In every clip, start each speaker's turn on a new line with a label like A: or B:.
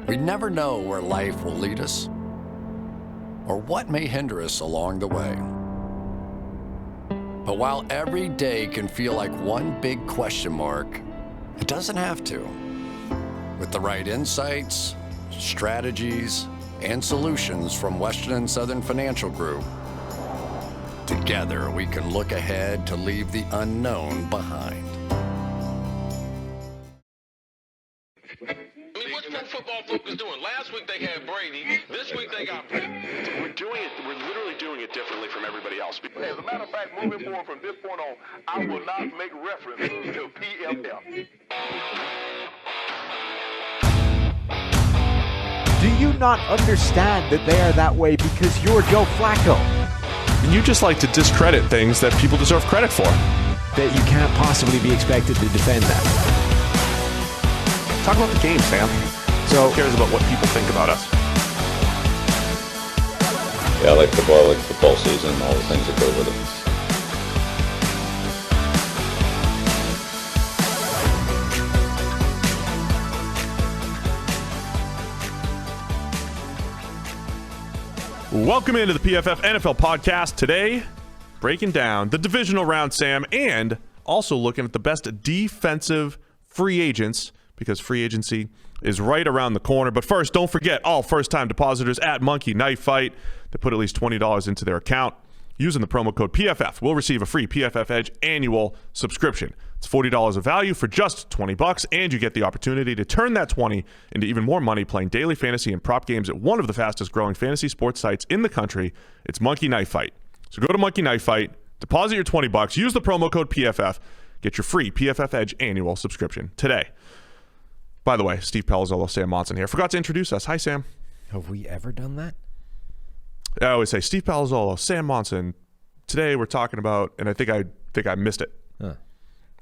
A: We never know where life will lead us or what may hinder us along the way. But while every day can feel like one big question mark, it doesn't have to. With the right insights, strategies, and solutions from Western and Southern Financial Group, together we can look ahead to leave the unknown behind.
B: What's Pro Football Focus doing? Last week they had Brady. This week they got Brady.
C: We're literally doing it differently from everybody else.
D: As a matter of fact, moving forward from this point on, I will not make reference to PFF.
E: Do you not understand that they are that way because you're Joe Flacco?
F: And you just like to discredit things that people deserve credit for.
E: That you can't possibly be expected to defend that.
F: Talk about the game, Sam.
E: So,
F: who cares about what people think about us?
G: Yeah, I like football season, and all the things that go with it.
F: Welcome into the PFF NFL podcast. Today, breaking down the divisional round, Sam, and also looking at the best defensive free agents because free agency is right around the corner. But first, don't forget, all first-time depositors at Monkey Knife Fight that put at least $20 into their account using the promo code PFF will receive a free PFF Edge annual subscription. It's $40 of value for just $20, and you get the opportunity to turn that 20 into even more money playing daily fantasy and prop games at one of the fastest-growing fantasy sports sites in the country. It's Monkey Knife Fight. So go to Monkey Knife Fight, deposit your $20, use the promo code PFF, get your free PFF Edge annual subscription today. By the way, Steve Palazzolo, Sam Monson here. Forgot to introduce us. Hi, Sam.
E: have we ever done that?
F: I always say Steve Palazzolo, Sam Monson. Today we're talking about, and I think I missed it.
H: Huh.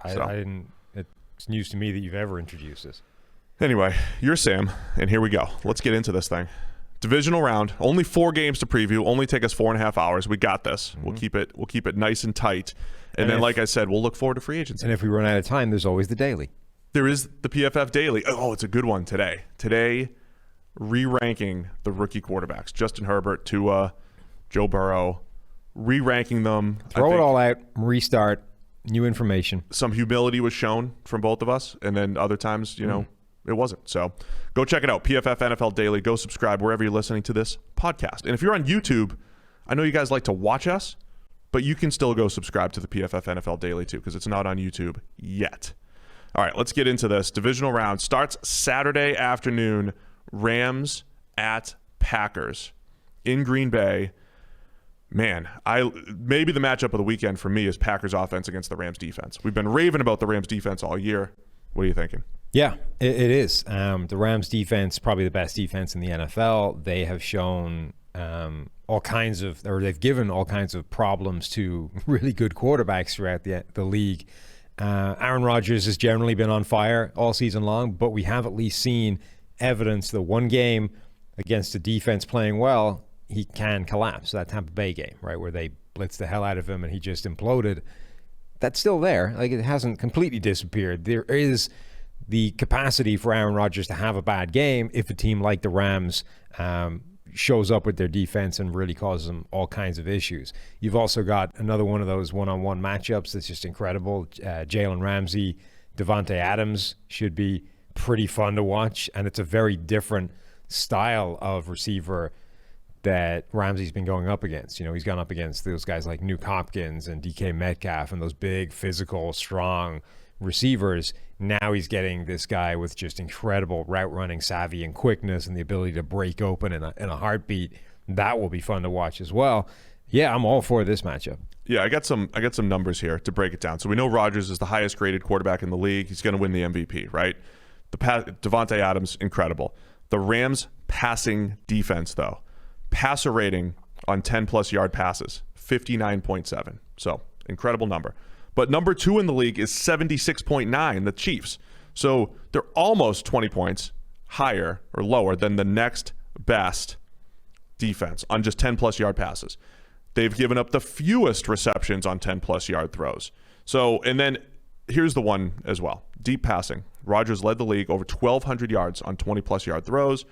H: I didn't. It's news to me that you've ever introduced this.
F: Anyway, you're Sam, and here we go. Let's get into this thing. Divisional round. Only 4 games to preview. Only take us 4.5 hours. We got this. Mm-hmm. We'll keep it nice and tight. And then, like I said, we'll look forward to free agency.
H: And if we run out of time, there's always the daily.
F: There is the PFF Daily. Oh, it's a good one today. Today, re-ranking the rookie quarterbacks. Justin Herbert, Tua, Joe Burrow. Re-ranking them.
H: Throw it all out, restart, new information.
F: Some humility was shown from both of us, and then other times, it wasn't. So go check it out. PFF NFL Daily. Go subscribe wherever you're listening to this podcast. And if you're on YouTube, I know you guys like to watch us, but you can still go subscribe to the PFF NFL Daily too, because it's not on YouTube yet. All right, let's get into this. Divisional round starts Saturday afternoon. Rams at Packers in Green Bay. Man, maybe the matchup of the weekend for me is Packers offense against the Rams defense. We've been raving about the Rams defense all year. What are you thinking?
H: Yeah, it is. The Rams defense, probably the best defense in the NFL. They have shown they've given all kinds of problems to really good quarterbacks throughout the league. Aaron Rodgers has generally been on fire all season long, but we have at least seen evidence that one game against a defense playing well, he can collapse. That Tampa Bay game, right, where they blitzed the hell out of him and he just imploded. That's still there. Like, it hasn't completely disappeared. There is the capacity for Aaron Rodgers to have a bad game if a team like the Rams shows up with their defense and really causes them all kinds of issues. You've also got another one of those one-on-one matchups that's just incredible. Jalen Ramsey, Devontae Adams should be pretty fun to watch, and it's a very different style of receiver that Ramsey's been going up against. He's gone up against those guys like Nuke Hopkins and DK Metcalf and those big, physical, strong receivers. Now he's getting this guy with just incredible route running savvy and quickness and the ability to break open in a heartbeat. That will be fun to watch as well. Yeah, I'm all for this matchup.
F: Yeah, I got some numbers here to break it down. So we know Rodgers is the highest graded quarterback in the league. He's going to win the MVP, right? Devontae Adams, incredible. The Rams passing defense, though. Passer rating on 10-plus yard passes, 59.7. So, incredible number. But number 2 in the league is 76.9, the Chiefs. So, they're almost 20 points higher or lower than the next best defense on just 10-plus yard passes. They've given up the fewest receptions on 10-plus yard throws. So, and then here's the one as well. Deep passing. Rodgers led the league over 1,200 yards on 20-plus yard throws.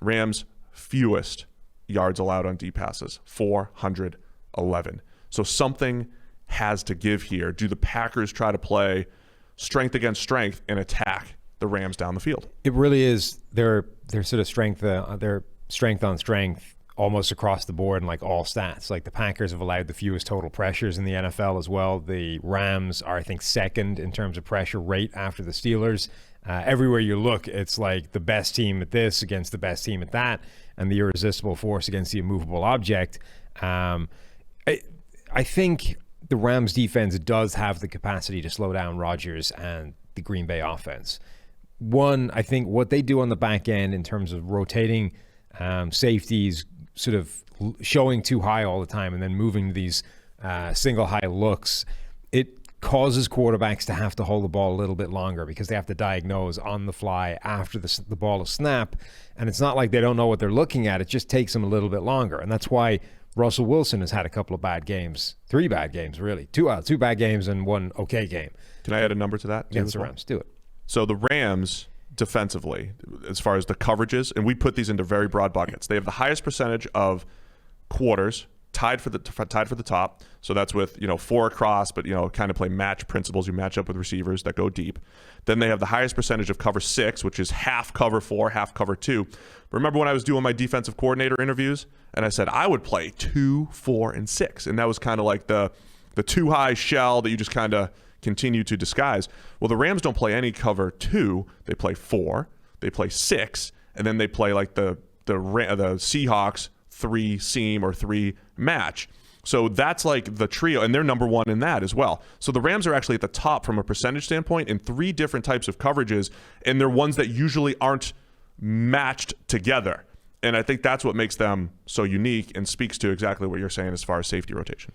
F: Rams fewest yards allowed on deep passes, 411. So something has to give here. Do the Packers try to play strength against strength and attack the Rams down the field?
H: It really is their sort of strength on strength almost across the board in like all stats. Like the Packers have allowed the fewest total pressures in the NFL as well. The Rams are, I think, second in terms of pressure rate after the Steelers. Everywhere you look, it's like the best team at this against the best team at that, and the irresistible force against the immovable object. I think the Rams defense does have the capacity to slow down Rodgers and the Green Bay offense. One, I think what they do on the back end in terms of rotating safeties, sort of showing too high all the time and then moving these single high looks, it causes quarterbacks to have to hold the ball a little bit longer because they have to diagnose on the fly after the ball is snapped. And it's not like they don't know what they're looking at. It just takes them a little bit longer. And that's why Russell Wilson has had a couple of bad games, 3 bad games, really. Two bad games and 1 okay game.
F: Can I add a number to that?
H: Against the Rams. Do it.
F: So the Rams defensively, as far as the coverages, and we put these into very broad buckets. They have the highest percentage of quarters tied for the top. So that's with 4 across, but kind of play match principles. You match up with receivers that go deep. Then they have the highest percentage of cover 6, which is half cover 4, half cover 2. Remember when I was doing my defensive coordinator interviews, and I said I would play 2, 4, and 6, and that was kind of like the too high shell that you just kind of continue to disguise. Well, the Rams don't play any cover 2. They play 4. They play 6, and then they play like the Seahawks 3 seam or 3 match. So that's like the trio, and they're number 1 in that as well. So the Rams are actually at the top from a percentage standpoint in 3 different types of coverages, and they're ones that usually aren't matched together. And I think that's what makes them so unique and speaks to exactly what you're saying as far as safety rotation.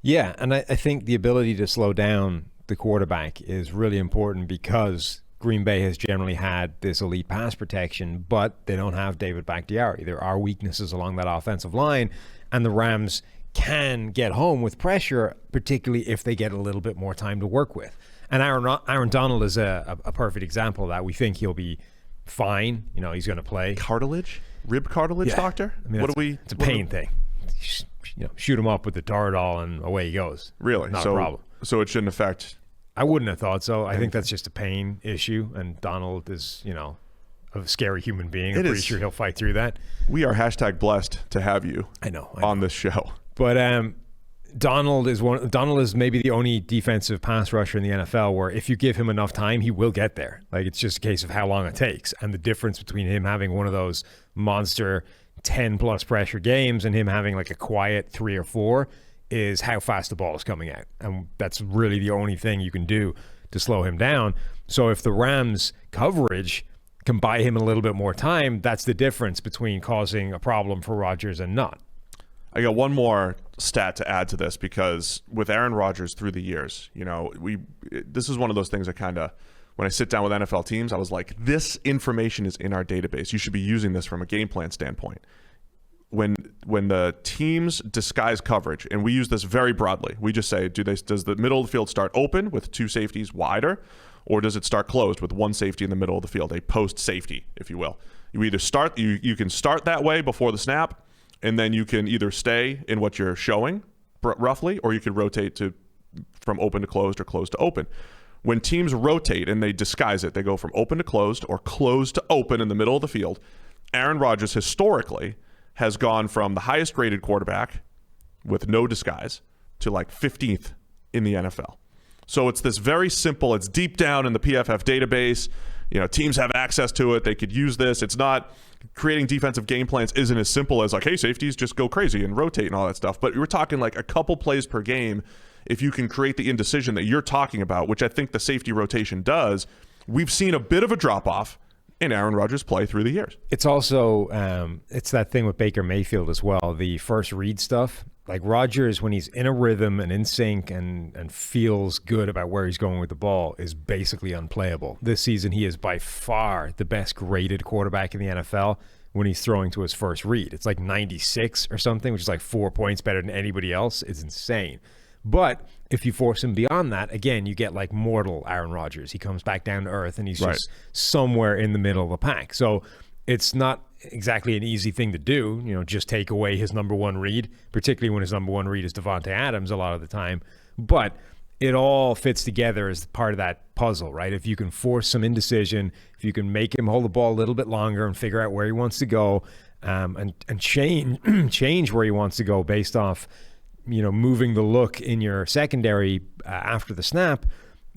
H: Yeah, and I think the ability to slow down the quarterback is really important because Green Bay has generally had this elite pass protection, but they don't have David Bakhtiari. There are weaknesses along that offensive line, and the Rams can get home with pressure, particularly if they get a little bit more time to work with. And Aaron Donald is a perfect example of that. We think he'll be fine. He's going to play.
F: Rib cartilage, doctor?
H: I mean, it's a pain thing. Shoot him up with the Toradol and away he goes.
F: Really?
H: Not a problem.
F: So it shouldn't affect...
H: I wouldn't have thought so. I think that's just a pain issue, and Donald is, a scary human being. I'm pretty sure he'll fight through that.
F: We are #blessed to have you on this show.
H: But Donald is maybe the only defensive pass rusher in the NFL where if you give him enough time, he will get there. Like, it's just a case of how long it takes. And the difference between him having one of those monster 10-plus pressure games and him having like a quiet 3 or 4 is how fast the ball is coming out. And that's really the only thing you can do to slow him down. So if the Rams coverage can buy him a little bit more time, that's the difference between causing a problem for Rodgers and not.
F: I got one more stat to add to this, because with Aaron Rodgers through the years, this is one of those things that when I sit down with NFL teams, I was like, this information is in our database. You should be using this from a game plan standpoint. When the teams disguise coverage, and we use this very broadly, we just say, does the middle of the field start open with 2 safeties wider, or does it start closed with 1 safety in the middle of the field, a post safety, if you will? You either start, you can start that way before the snap, and then you can either stay in what you're showing roughly, or you can rotate from open to closed or closed to open. When teams rotate and they disguise it, they go from open to closed or closed to open in the middle of the field. Aaron Rodgers historically has gone from the highest graded quarterback with no disguise to like 15th in the NFL. So it's this very simple, it's deep down in the PFF database. Teams have access to it. They could use this. It's not creating defensive game plans isn't as simple as like, hey, safeties just go crazy and rotate and all that stuff. But we're talking like a couple plays per game. If you can create the indecision that you're talking about, which I think the safety rotation does, we've seen a bit of a drop-off in Aaron Rodgers' play through the years.
H: It's also, it's that thing with Baker Mayfield as well, the first read stuff. Like Rodgers, when he's in a rhythm and in sync and feels good about where he's going with the ball, is basically unplayable. This season, he is by far the best graded quarterback in the NFL when he's throwing to his first read. It's like 96 or something, which is like 4 points better than anybody else. It's insane. But if you force him beyond that, again, you get like mortal Aaron Rodgers. He comes back down to earth and he's just somewhere in the middle of the pack. So it's not exactly an easy thing to do, just take away his number one read, particularly when his number one read is Devontae Adams a lot of the time. But it all fits together as part of that puzzle, right? If you can force some indecision, if you can make him hold the ball a little bit longer and figure out where he wants to go, and change where he wants to go based off, moving the look in your secondary after the snap,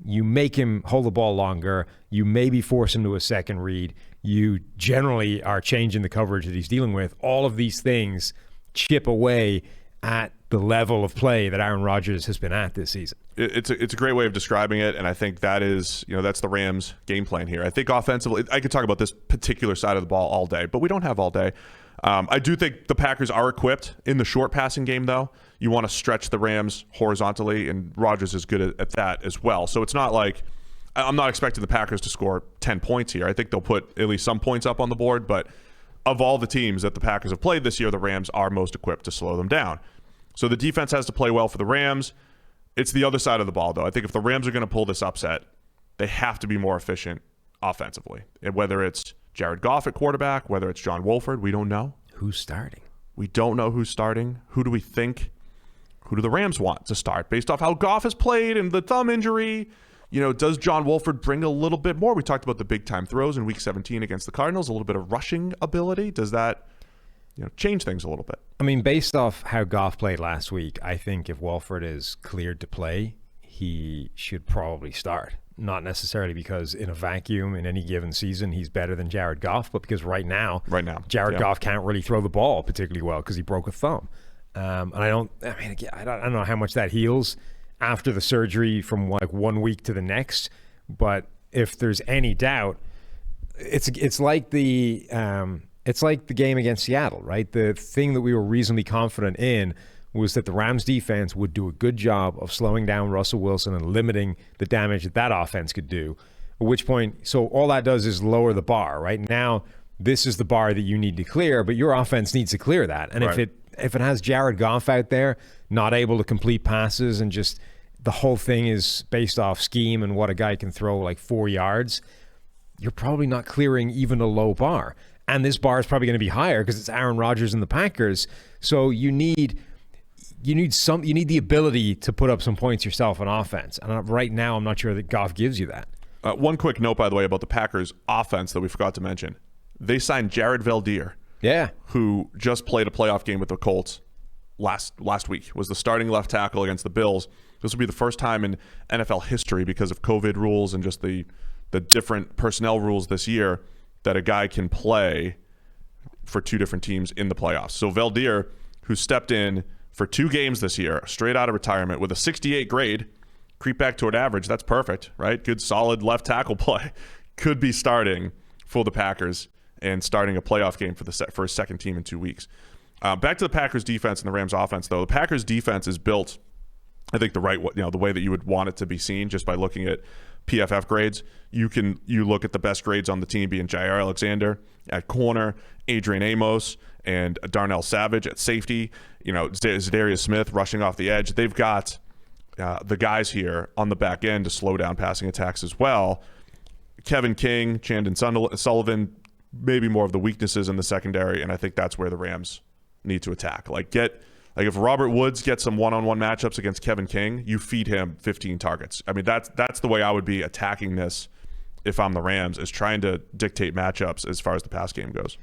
H: you make him hold the ball longer, you maybe force him to a second read, you generally are changing the coverage that he's dealing with. All of these things chip away at the level of play that Aaron Rodgers has been at this season.
F: It's a great way of describing it, and I think that is, that's the Rams' game plan here. I think offensively, I could talk about this particular side of the ball all day, but we don't have all day. I do think the Packers are equipped in the short passing game, though. You want to stretch the Rams horizontally, and Rodgers is good at that as well. So it's not like I'm not expecting the Packers to score 10 points here. I think they'll put at least some points up on the board, but of all the teams that the Packers have played this year, the Rams are most equipped to slow them down. So the defense has to play well for the Rams. It's the other side of the ball, though. I think if the Rams are going to pull this upset, they have to be more efficient offensively. And whether it's Jared Goff at quarterback, whether it's John Wolford, we don't know.
H: Who's starting?
F: We don't know who's starting. Who do we think? Who do the Rams want to start? Based off how Goff has played and the thumb injury, does John Wolford bring a little bit more? We talked about the big-time throws in Week 17 against the Cardinals, a little bit of rushing ability. Does that change things a little bit?
H: I mean, based off how Goff played last week, I think if Wolford is cleared to play, he should probably start. Not necessarily because in a vacuum in any given season he's better than Jared Goff, but because right now Jared Goff can't really throw the ball particularly well because he broke a thumb. And I don't know how much that heals after the surgery from like 1 week to the next. But if there's any doubt, it's like the game against Seattle, right? The thing that we were reasonably confident in was that the Rams defense would do a good job of slowing down Russell Wilson and limiting the damage that offense could do. At which point, so all that does is lower the bar, right? Now, this is the bar that you need to clear, but your offense needs to clear that. And if it has Jared Goff out there, not able to complete passes and just the whole thing is based off scheme and what a guy can throw like 4 yards, you're probably not clearing even a low bar. And this bar is probably going to be higher because it's Aaron Rodgers and the Packers. So you need the ability to put up some points yourself on offense. And right now, I'm not sure that Goff gives you that.
F: One quick note, by the way, about the Packers offense that we forgot to mention. They signed Jared Valdir, who just played a playoff game with the Colts last week, was the starting left tackle against the Bills. This will be the first time in NFL history because of COVID rules and just the different personnel rules this year that a guy can play for two different teams in the playoffs. So Valdir, who stepped in for 2 games this year, straight out of retirement with a 68 grade, creep back toward average. That's perfect, right? Good, solid left tackle play. Could be starting for the Packers and starting a playoff game for a second team in 2 weeks. Back to the Packers defense and the Rams offense, though. The Packers defense is built, I think, the way that you would want it to be seen just by looking at PFF grades. You look at the best grades on the team being Jair Alexander at corner, Adrian Amos, and Darnell Savage at safety. Zadarius Smith rushing off the edge. They've got the guys here on the back end to slow down passing attacks as well. Kevin King, Chandon Sullivan, maybe more of the weaknesses in the secondary, and I think that's where the Rams need to attack. If Robert Woods gets some one-on-one matchups against Kevin King, you feed him 15 targets. I mean, that's the way I would be attacking this if I'm the Rams, is trying to dictate matchups as far as the pass game goes.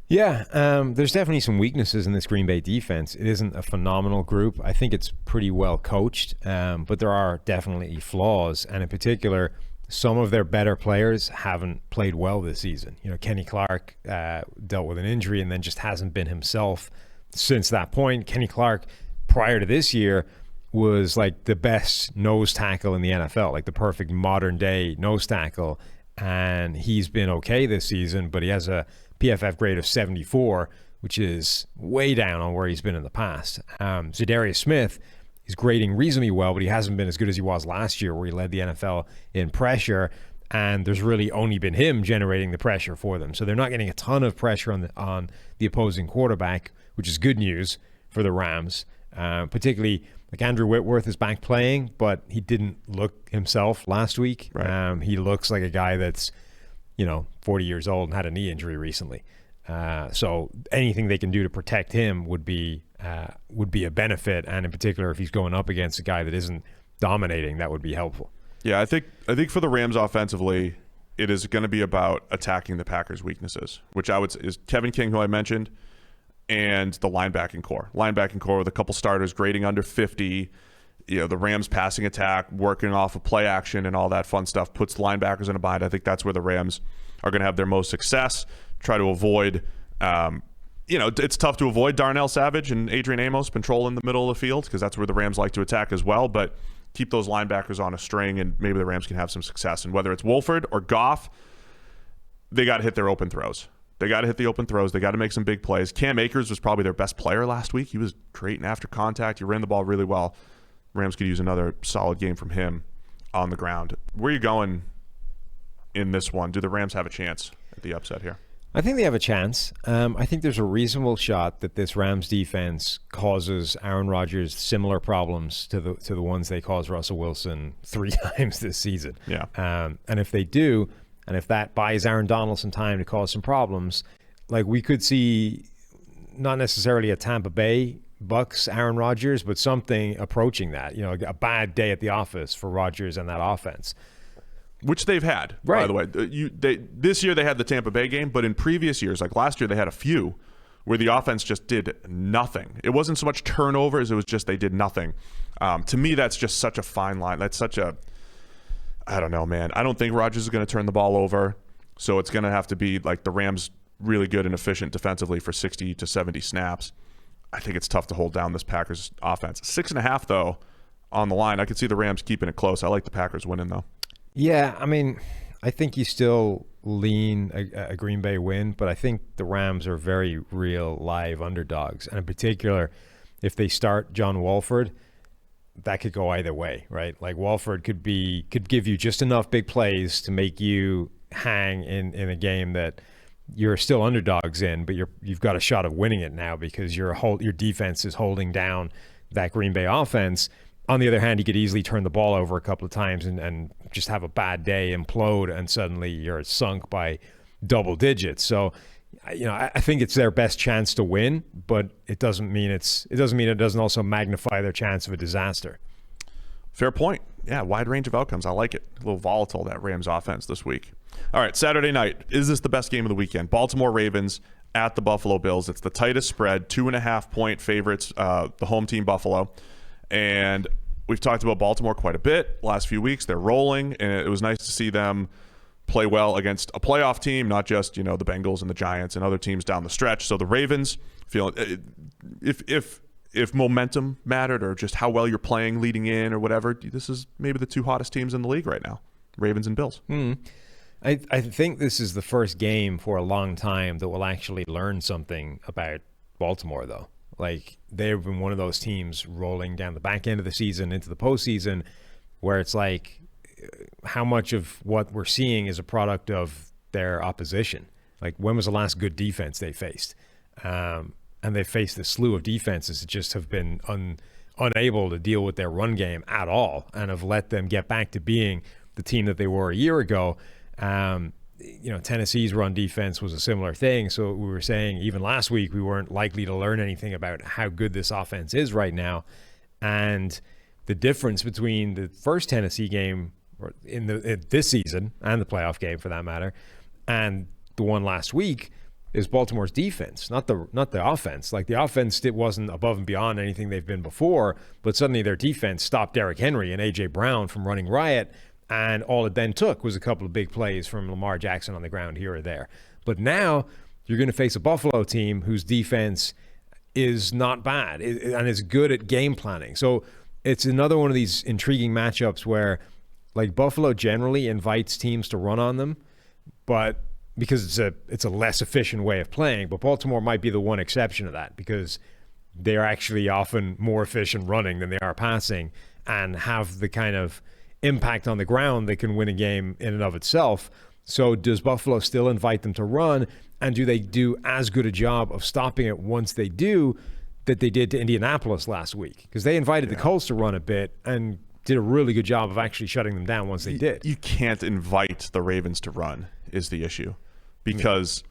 H: Yeah, there's definitely some weaknesses in this Green Bay defense. It isn't a phenomenal group. I think it's pretty well coached, but there are definitely flaws. And in particular, some of their better players haven't played well this season. Kenny Clark dealt with an injury and then just hasn't been himself since that point. Kenny Clark, prior to this year, was like the best nose tackle in the NFL, like the perfect modern day nose tackle. And he's been okay this season, but he has a PFF grade of 74, which is way down on where he's been in the past. Zadarius Smith is grading reasonably well, but he hasn't been as good as he was last year, where he led the NFL in pressure. And there's really only been him generating the pressure for them. So they're not getting a ton of pressure on the opposing quarterback, which is good news for the Rams. Particularly, Like Andrew Whitworth is back playing, but he didn't look himself last week.
F: Right.
H: He looks like a guy that's, 40 years old and had a knee injury recently. So anything they can do to protect him would be a benefit, and in particular, if he's going up against a guy that isn't dominating, that would be helpful.
F: Yeah, I think for the Rams offensively, it is going to be about attacking the Packers' weaknesses, which is Kevin King, who I mentioned, and the linebacking core. Linebacking core with a couple starters grading under 50. The Rams passing attack, working off of play action and all that fun stuff puts the linebackers in a bind. I think that's where the Rams are going to have their most success. Try to avoid, it's tough to avoid Darnell Savage and Adrian Amos patrolling the middle of the field because that's where the Rams like to attack as well. But keep those linebackers on a string, and maybe the Rams can have some success. And whether it's Wolford or Goff, they got to hit their open throws. They got to hit the open throws. They got to make some big plays. Cam Akers was probably their best player last week. He was great in after contact. He ran the ball really well. Rams could use another solid game from him on the ground. Where are you going in this one? Do the Rams have a chance at the upset here?
H: I think they have a chance. I think there's a reasonable shot that this Rams defense causes Aaron Rodgers similar problems to the ones they caused Russell Wilson 3 times this season.
F: Yeah.
H: And if they do, and if that buys Aaron Donald some time to cause some problems, like we could see not necessarily a Tampa Bay Bucks Aaron Rodgers, but something approaching that. A bad day at the office for Rodgers and that offense.
F: Which they've had,
H: right.
F: By the way. This year they had the Tampa Bay game, but in previous years, like last year, they had a few where the offense just did nothing. It wasn't so much turnovers, it was just they did nothing. To me, that's just such a fine line. That's such a, I don't know, man. I don't think Rodgers is going to turn the ball over, so it's going to have to be like the Rams really good and efficient defensively for 60 to 70 snaps. I think it's tough to hold down this Packers offense. 6.5, though, on the line. I could see the Rams keeping it close. I like the Packers winning, though.
H: Yeah, I mean, I think you still lean a Green Bay win, but I think the Rams are very real live underdogs. And in particular, if they start John Wolford, that could go either way, right? Like Wolford could give you just enough big plays to make you hang in a game that you're still underdogs in, but you've got a shot of winning it now because your defense is holding down that Green Bay offense. On the other hand, you could easily turn the ball over a couple of times and just have a bad day, implode, and suddenly you're sunk by double digits. So, I think it's their best chance to win, but it doesn't mean it doesn't also magnify their chance of a disaster.
F: Fair point. Yeah, wide range of outcomes. I like it. A little volatile, that Rams offense this week. All right, Saturday night. Is this the best game of the weekend? Baltimore Ravens at the Buffalo Bills. It's the tightest spread, 2.5-point favorites, the home team Buffalo. And we've talked about Baltimore quite a bit last few weeks. They're rolling, and it was nice to see them play well against a playoff team, not just, the Bengals and the Giants and other teams down the stretch. So the Ravens feel if momentum mattered or just how well you're playing leading in or whatever, this is maybe the 2 hottest teams in the league right now, Ravens and Bills.
H: I think this is the first game for a long time that we'll actually learn something about Baltimore, though. Like, they've been one of those teams rolling down the back end of the season into the postseason where it's like how much of what we're seeing is a product of their opposition. Like, when was the last good defense they faced? And they faced a slew of defenses that just have been unable to deal with their run game at all and have let them get back to being the team that they were a year ago. Tennessee's run defense was a similar thing. So we were saying even last week we weren't likely to learn anything about how good this offense is right now. And the difference between the first Tennessee game in this season and the playoff game for that matter and the one last week is Baltimore's defense, not the offense. Like, the offense, it wasn't above and beyond anything they've been before, but suddenly their defense stopped Derrick Henry and A.J. Brown from running riot. And all it then took was a couple of big plays from Lamar Jackson on the ground here or there. But now you're going to face a Buffalo team whose defense is not bad and is good at game planning. So it's another one of these intriguing matchups where, like, Buffalo generally invites teams to run on them, but because it's a less efficient way of playing. But Baltimore might be the one exception to that because they're actually often more efficient running than they are passing and have the kind of impact on the ground that can win a game in and of itself. So does Buffalo still invite them to run? And do they do as good a job of stopping it once they do? that they did to Indianapolis last week, because they invited the Colts to run a bit and did a really good job of actually shutting them down once they did.
F: You can't invite the Ravens to run is the issue, because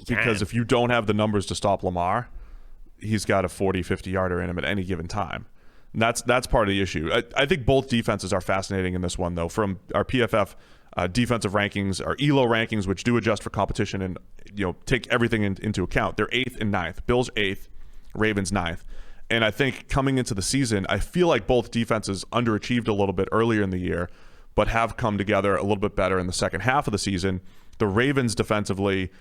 F: if you don't have the numbers to stop Lamar, he's got a 40, 50-yarder in him at any given time. And that's part of the issue. I think both defenses are fascinating in this one, though. From our PFF defensive rankings, our ELO rankings, which do adjust for competition and take everything into account, they're 8th and 9th. Bills 8th, Ravens 9th. And I think coming into the season, I feel like both defenses underachieved a little bit earlier in the year, but have come together a little bit better in the second half of the season. The Ravens defensively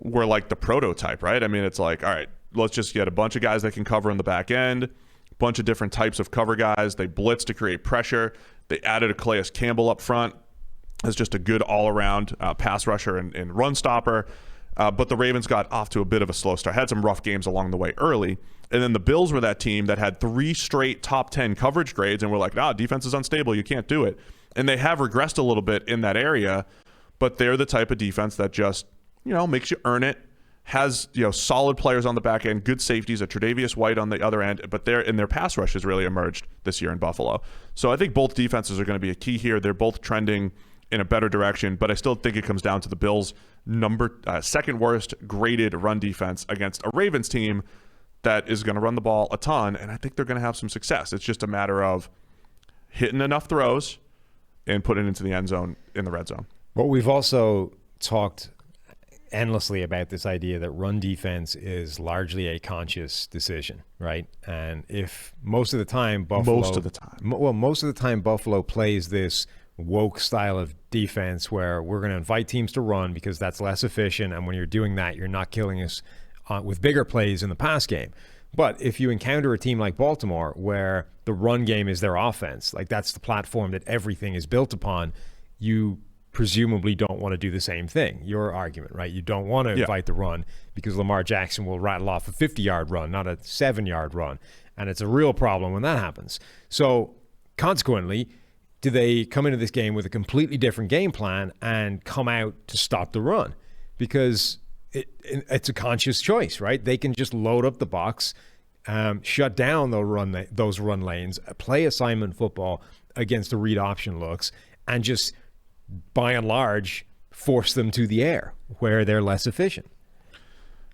F: were like the prototype, right? I mean, it's like, all right, let's just get a bunch of guys that can cover in the back end, a bunch of different types of cover guys. They blitz to create pressure. They added a Calais Campbell up front as just a good all-around pass rusher and run stopper. But the Ravens got off to a bit of a slow start, had some rough games along the way early. And then the Bills were that team that had 3 straight top 10 coverage grades, and we're like, defense is unstable, you can't do it. And they have regressed a little bit in that area, but they're the type of defense that just, makes you earn it, has, solid players on the back end, good safeties, a Tre'Davious White on the other end, but their pass rush has really emerged this year in Buffalo. So I think both defenses are going to be a key here. They're both trending in a better direction, but I still think it comes down to the Bills' second worst graded run defense against a Ravens team that is going to run the ball a ton, and I think they're going to have some success. It's just a matter of hitting enough throws and putting it into the end zone in the red zone.
H: Well, we've also talked endlessly about this idea that run defense is largely a conscious decision, right? And if most of the time Buffalo plays this woke style of defense where we're going to invite teams to run because that's less efficient, and when you're doing that, you're not killing us with bigger plays in the pass game. But if you encounter a team like Baltimore where the run game is their offense, like that's the platform that everything is built upon, you presumably don't want to do the same thing. Your argument, right? You don't want to invite the run because Lamar Jackson will rattle off a 50-yard run, not a 7-yard run. And it's a real problem when that happens. So consequently, do they come into this game with a completely different game plan and come out to stop the run? Because it's a conscious choice, right? They can just load up the box, shut down those run lanes, play assignment football against the read option looks, and just, by and large, force them to the air where they're less efficient.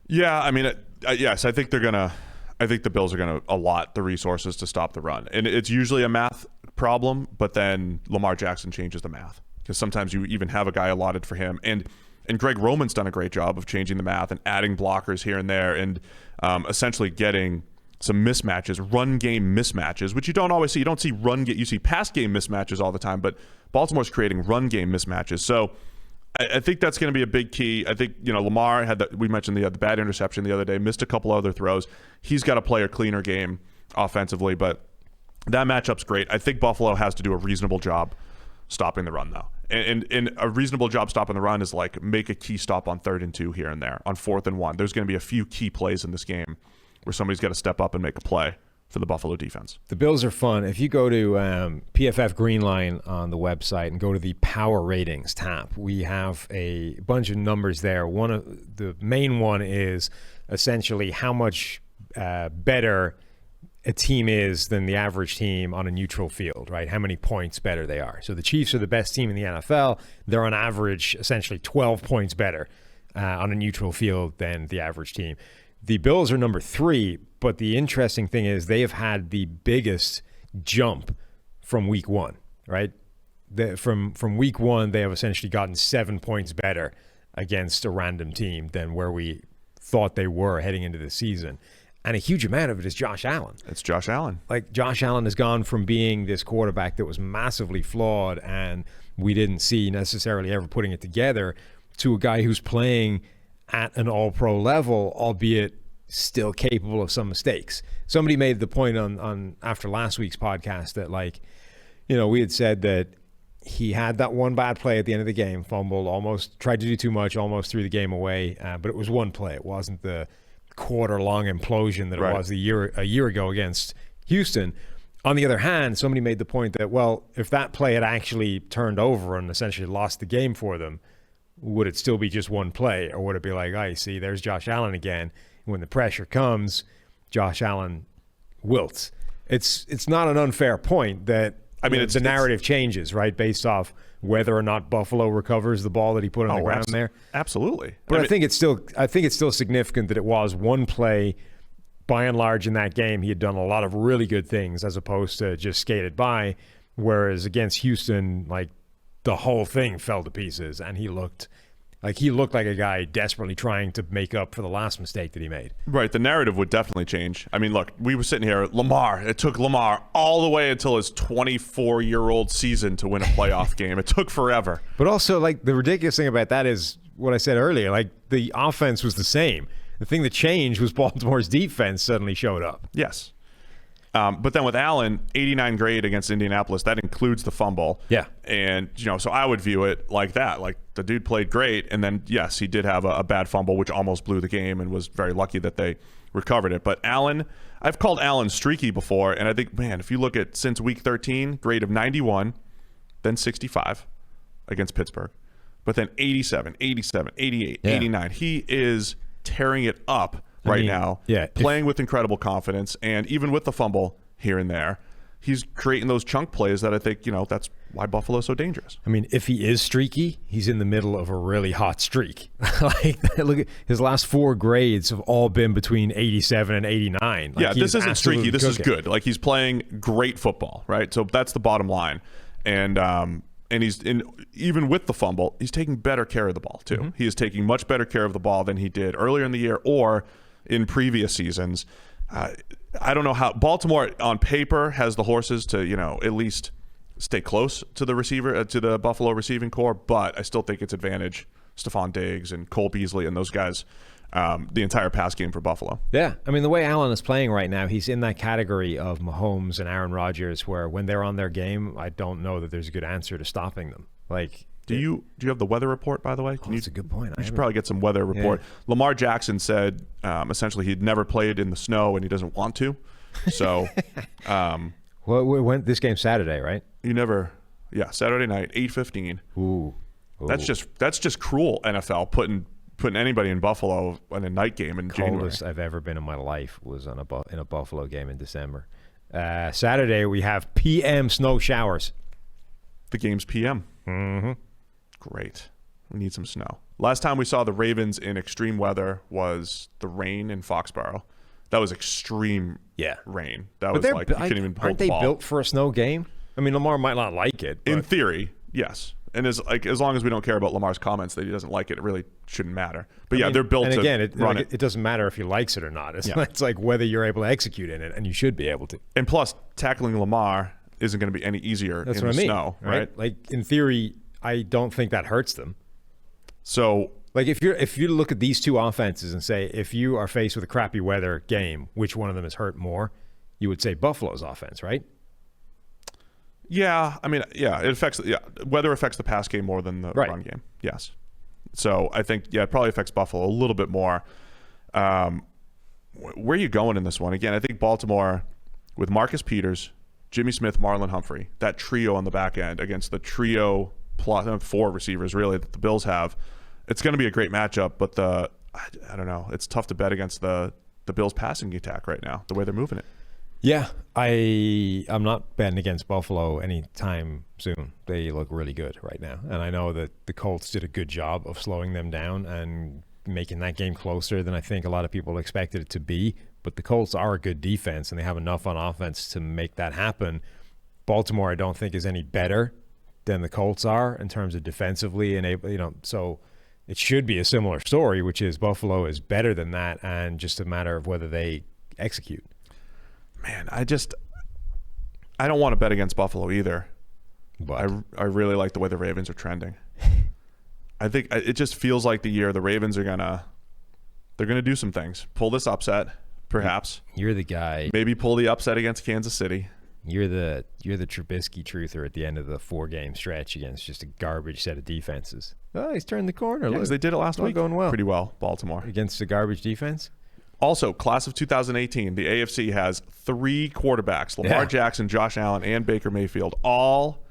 F: Yeah, I mean, yes, I think the Bills are going to allot the resources to stop the run. And it's usually a math problem, but then Lamar Jackson changes the math, because sometimes you even have a guy allotted for him. And Greg Roman's done a great job of changing the math and adding blockers here and there, and essentially getting some mismatches, run game mismatches, which you don't always see. You don't see you see pass game mismatches all the time, but Baltimore's creating run game mismatches. So I think that's going to be a big key. I think, Lamar we mentioned the bad interception the other day, missed a couple other throws. He's got to play a cleaner game offensively, but that matchup's great. I think Buffalo has to do a reasonable job stopping the run, though. And a reasonable job stopping the run is like make a key stop on 3rd and 2 here and there, on 4th and 1. There's going to be a few key plays in this game where somebody's got to step up and make a play for the Buffalo defense. The
H: Bills are fun. If you go to PFF Greenline on the website and go to the Power Ratings tab, we have a bunch of numbers there. The main one is essentially how much better a team is than the average team on a neutral field, right? How many points better they are. So the Chiefs are the best team in the NFL. They're on average essentially 12 points better on a neutral field than the average team. The Bills are number 3, but the interesting thing is they have had the biggest jump from week 1, right? From week 1, they have essentially gotten 7 points better against a random team than where we thought they were heading into the season. And a huge amount of it is Josh Allen.
F: It's Josh Allen.
H: Like, Josh Allen has gone from being this quarterback that was massively flawed and we didn't see necessarily ever putting it together to a guy who's playing at an all-pro level, albeit still capable of some mistakes. Somebody made the point on after last week's podcast that, we had said that he had that one bad play at the end of the game, fumbled, almost tried to do too much, almost threw the game away, but it was one play. It wasn't the quarter-long implosion that it was a year ago against Houston. On the other hand, somebody made the point that, well, if that play had actually turned over and essentially lost the game for them, would it still be just one play? Or would it be like, see, there's Josh Allen again. When the pressure comes, Josh Allen wilts. It's not an unfair point that the narrative changes, right, based off whether or not Buffalo recovers the ball that he put on the ground there.
F: Absolutely.
H: But I think it's still significant that it was one play. By and large, in that game, he had done a lot of really good things as opposed to just skated by. Whereas against Houston, like the whole thing fell to pieces, and he looked like a guy desperately trying to make up for the last mistake that he made.
F: Right. The narrative would definitely change. I mean, look, we were sitting here, Lamar. It took Lamar all the way until his 24-year-old season to win a playoff game. It took forever.
H: But also, like, the ridiculous thing about that is what I said earlier. Like, the offense was the same. The thing that changed was Baltimore's defense suddenly showed up.
F: Yes. But then with Allen, 89 grade against Indianapolis, that includes the fumble.
H: Yeah.
F: And, so I would view it like that. Like, the dude played great, and then, yes, he did have a bad fumble, which almost blew the game, and was very lucky that they recovered it. But Allen, I've called Allen streaky before, and I think, man, if you look at since week 13, grade of 91, then 65 against Pittsburgh, but then 87, 88, 89. He is tearing it up now, playing with incredible confidence, and even with the fumble here and there, he's creating those chunk plays that I think, that's why Buffalo's so dangerous.
H: I mean, if he is streaky, he's in the middle of a really hot streak. Like, look at his last 4 grades have all been between 87 and 89. Like,
F: this isn't streaky. This is good. Like, he's playing great football, right? So that's the bottom line. And even with the fumble, he's taking better care of the ball too. Mm-hmm. He is taking much better care of the ball than he did earlier in the year or in previous seasons. I don't know how Baltimore on paper has the horses to, at least stay close to the receiver, to the Buffalo receiving core, but I still think it's advantage Stephon Diggs and Cole Beasley and those guys, the entire pass game for Buffalo.
H: Yeah. I mean, the way Allen is playing right now, he's in that category of Mahomes and Aaron Rodgers where when they're on their game, I don't know that there's a good answer to stopping them. Like,
F: do you have the weather report, by the way?
H: That's a good point.
F: You should probably get some weather report. Yeah. Lamar Jackson said essentially he'd never played in the snow and he doesn't want to. So,
H: when this game's Saturday, right?
F: Saturday night, 8:15.
H: Ooh.
F: That's just cruel, NFL, putting anybody in Buffalo in a night game in January.
H: Coldest I've ever been in my life was in a Buffalo game in December. Saturday we have PM snow showers.
F: The game's PM.
H: Mm-hmm.
F: Great. We need some snow. Last time we saw the Ravens in extreme weather was the rain in Foxborough. That was extreme rain. That was like you couldn't even hold the ball.
H: Aren't they built for a snow game? I mean, Lamar might not like it.
F: In theory, yes. And as long as we don't care about Lamar's comments that he doesn't like it, it really shouldn't matter. But they're built to run it.
H: It doesn't matter if he likes it or not. It's like whether you're able to execute in it, and you should be able to.
F: And plus, tackling Lamar isn't going to be any easier in the snow, right?
H: Like, in theory, I don't think that hurts them.
F: So,
H: like, if you look at these two offenses and say, if you are faced with a crappy weather game, which one of them is hurt more, you would say Buffalo's offense, right?
F: Yeah, I mean, it affects. Weather affects the pass game more than the run game. Yes, so I think it probably affects Buffalo a little bit more. Where are you going in this one? Again, I think Baltimore with Marcus Peters, Jimmy Smith, Marlon Humphrey, that trio on the back end against the trio plus 4 receivers really that the Bills have. It's going to be a great matchup, but I don't know. It's tough to bet against the Bills passing attack right now, the way they're moving it.
H: Yeah, I'm not betting against Buffalo anytime soon. They look really good right now. And I know that the Colts did a good job of slowing them down and making that game closer than I think a lot of people expected it to be. But the Colts are a good defense, and they have enough on offense to make that happen. Baltimore, I don't think, is any better than the Colts are in terms of defensively. And so it should be a similar story, which is Buffalo is better than that, and just a matter of whether they execute.
F: Man, I don't want to bet against Buffalo either. But I really like the way the Ravens are trending. I think it just feels like the year the Ravens are they're gonna do some things. Pull this upset, perhaps.
H: You're the guy.
F: Maybe pull the upset against Kansas City.
H: You're the Trubisky truther at the end of the 4-game stretch against just a garbage set of defenses. Oh, he's turned the corner.
F: Yeah, they did it last week.
H: Going well.
F: Pretty well, Baltimore.
H: Against a garbage defense?
F: Also, class of 2018, the AFC has 3 quarterbacks, Lamar Jackson, Josh Allen, and Baker Mayfield, all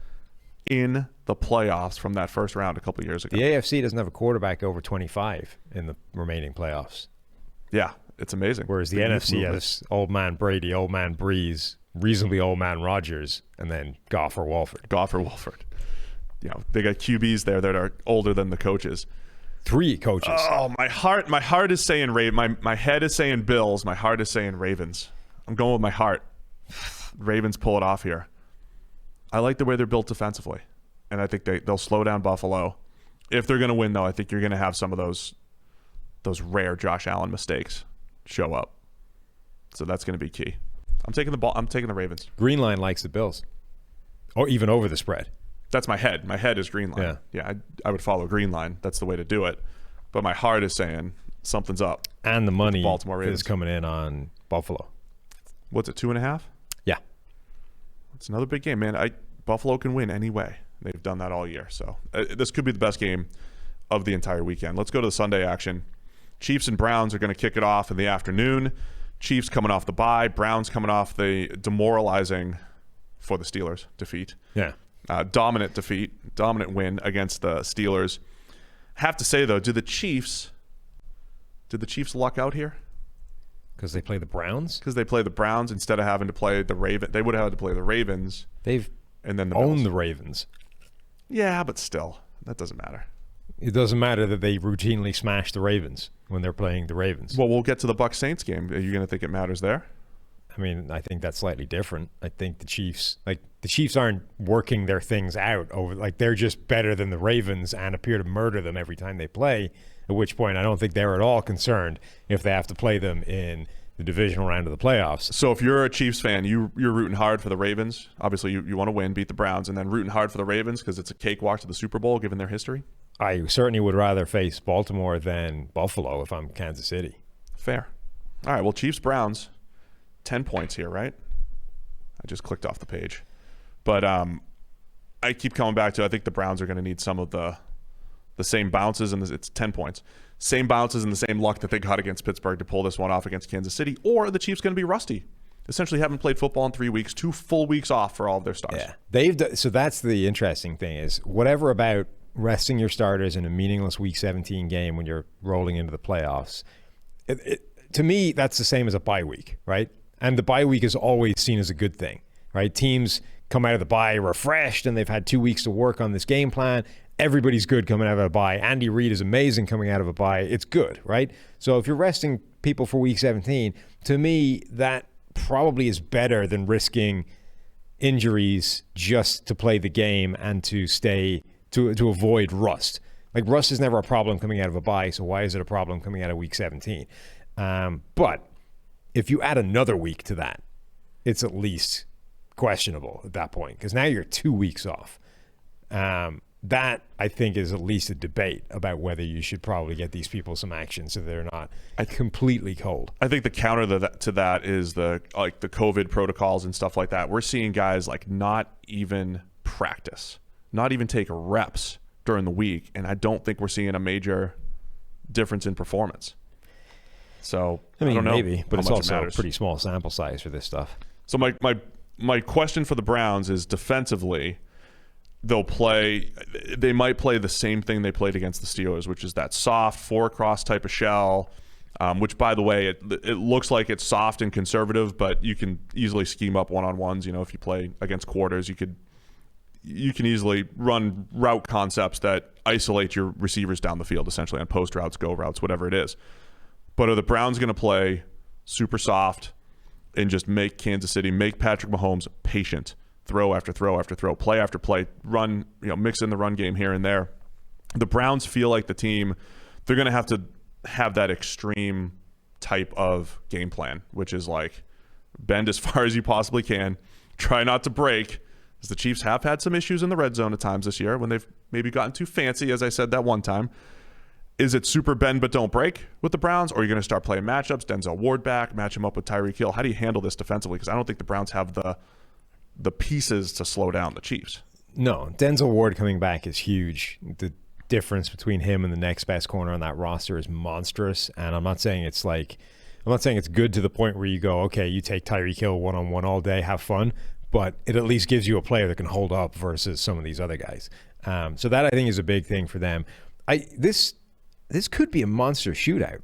F: in the playoffs from that first round a couple years ago.
H: The AFC doesn't have a quarterback over 25 in the remaining playoffs.
F: Yeah, it's amazing.
H: Whereas the NFC has old man Brady, old man Breeze, reasonably old man Rodgers, and then Goff or Wolford.
F: They got QBs there that are older than the coaches.
H: 3 coaches.
F: Oh, my heart is saying my head is saying Bills. My heart is saying Ravens. I'm going with my heart. Ravens pull it off here. I like the way they're built defensively, and I think they'll slow down Buffalo. If they're going to win, though, I think you're going to have some of those rare Josh Allen mistakes show up. So that's going to be key. I'm taking the ball. I'm taking the Ravens.
H: Green line likes the Bills, or even over the spread.
F: That's my head. My head is green line. Yeah, I would follow green line. That's the way to do it. But my heart is saying something's up.
H: And the money
F: Baltimore Ravens
H: is coming in on Buffalo.
F: What's it, 2.5?
H: Yeah.
F: It's another big game, man. Buffalo can win anyway. They've done that all year. So this could be the best game of the entire weekend. Let's go to the Sunday action. Chiefs and Browns are going to kick it off in the afternoon. Chiefs coming off the bye. Browns coming off the demoralizing, for the Steelers, defeat.
H: Yeah.
F: Dominant win against the Steelers. Have to say, though, did the Chiefs luck out here?
H: Because they play the Browns?
F: Because they play the Browns instead of having to play the Ravens. They would have had to play the Ravens.
H: They've
F: and then
H: owned the Ravens.
F: Yeah, but still, that doesn't matter.
H: It doesn't matter that they routinely smash the Ravens when they're playing the Ravens.
F: Well, we'll get to the Bucs-Saints game. Are you going to think it matters there?
H: I mean, I think that's slightly different. I think the Chiefs aren't working their things out they're just better than the Ravens and appear to murder them every time they play, at which point I don't think they're at all concerned if they have to play them in the divisional round of the playoffs.
F: So if you're a Chiefs fan, you're rooting hard for the Ravens. Obviously, you want to win, beat the Browns, and then rooting hard for the Ravens because it's a cakewalk to the Super Bowl given their history?
H: I certainly would rather face Baltimore than Buffalo if I'm Kansas City.
F: Fair. All right, well, Chiefs-Browns, 10 points here, right? I just clicked off the page. But I keep coming back to I think the Browns are going to need some of the same bounces, and it's 10 points. Same bounces and the same luck that they got against Pittsburgh to pull this one off against Kansas City, or the Chiefs going to be rusty. Essentially haven't played football in 3 weeks, 2 full weeks off for all of their stars.
H: Yeah, so that's the interesting thing is whatever about resting your starters in a meaningless Week 17 game when you're rolling into the playoffs. To me, that's the same as a bye week, right? And the bye week is always seen as a good thing, right? Teams come out of the bye refreshed and they've had 2 weeks to work on this game plan. Everybody's good coming out of a bye. Andy Reid is amazing coming out of a bye. It's good, right? So if you're resting people for Week 17, to me, that probably is better than risking injuries just to play the game and to avoid rust. Like rust is never a problem coming out of a bye, so why is it a problem coming out of Week 17? But if you add another week to that, it's at least questionable at that point because now you're 2 weeks off. That, I think, is at least a debate about whether you should probably get these people some action so they're not completely cold.
F: I think the counter to that is the COVID protocols and stuff like that. We're seeing guys not even practice, not even take reps during the week, and I don't think we're seeing a major difference in performance. So I don't know
H: maybe, but it's also
F: a
H: pretty small sample size for this stuff.
F: So my question for the Browns is defensively, they might play the same thing they played against the Steelers, which is that soft 4-cross type of shell, which, by the way, it looks like it's soft and conservative, but you can easily scheme up one-on-ones. If you play against quarters, you can easily run route concepts that isolate your receivers down the field, essentially on post routes, go routes, whatever it is. But are the Browns going to play super soft and just make Kansas City, make Patrick Mahomes patient? Throw after throw after throw, play after play, run, mix in the run game here and there. The Browns feel like the team, they're going to have that extreme type of game plan, which is bend as far as you possibly can, try not to break, as the Chiefs have had some issues in the red zone at times this year when they've maybe gotten too fancy, as I said that one time. Is it super bend but don't break with the Browns, or are you going to start playing matchups, Denzel Ward back, match him up with Tyreek Hill? How do you handle this defensively? Because I don't think the Browns have the pieces to slow down the Chiefs.
H: No, Denzel Ward coming back is huge. The difference between him and the next best corner on that roster is monstrous. And I'm not saying it's good to the point where you go, okay, you take Tyreek Hill one-on-one all day, have fun, but it at least gives you a player that can hold up versus some of these other guys. So that I think is a big thing for them. This could be a monster shootout.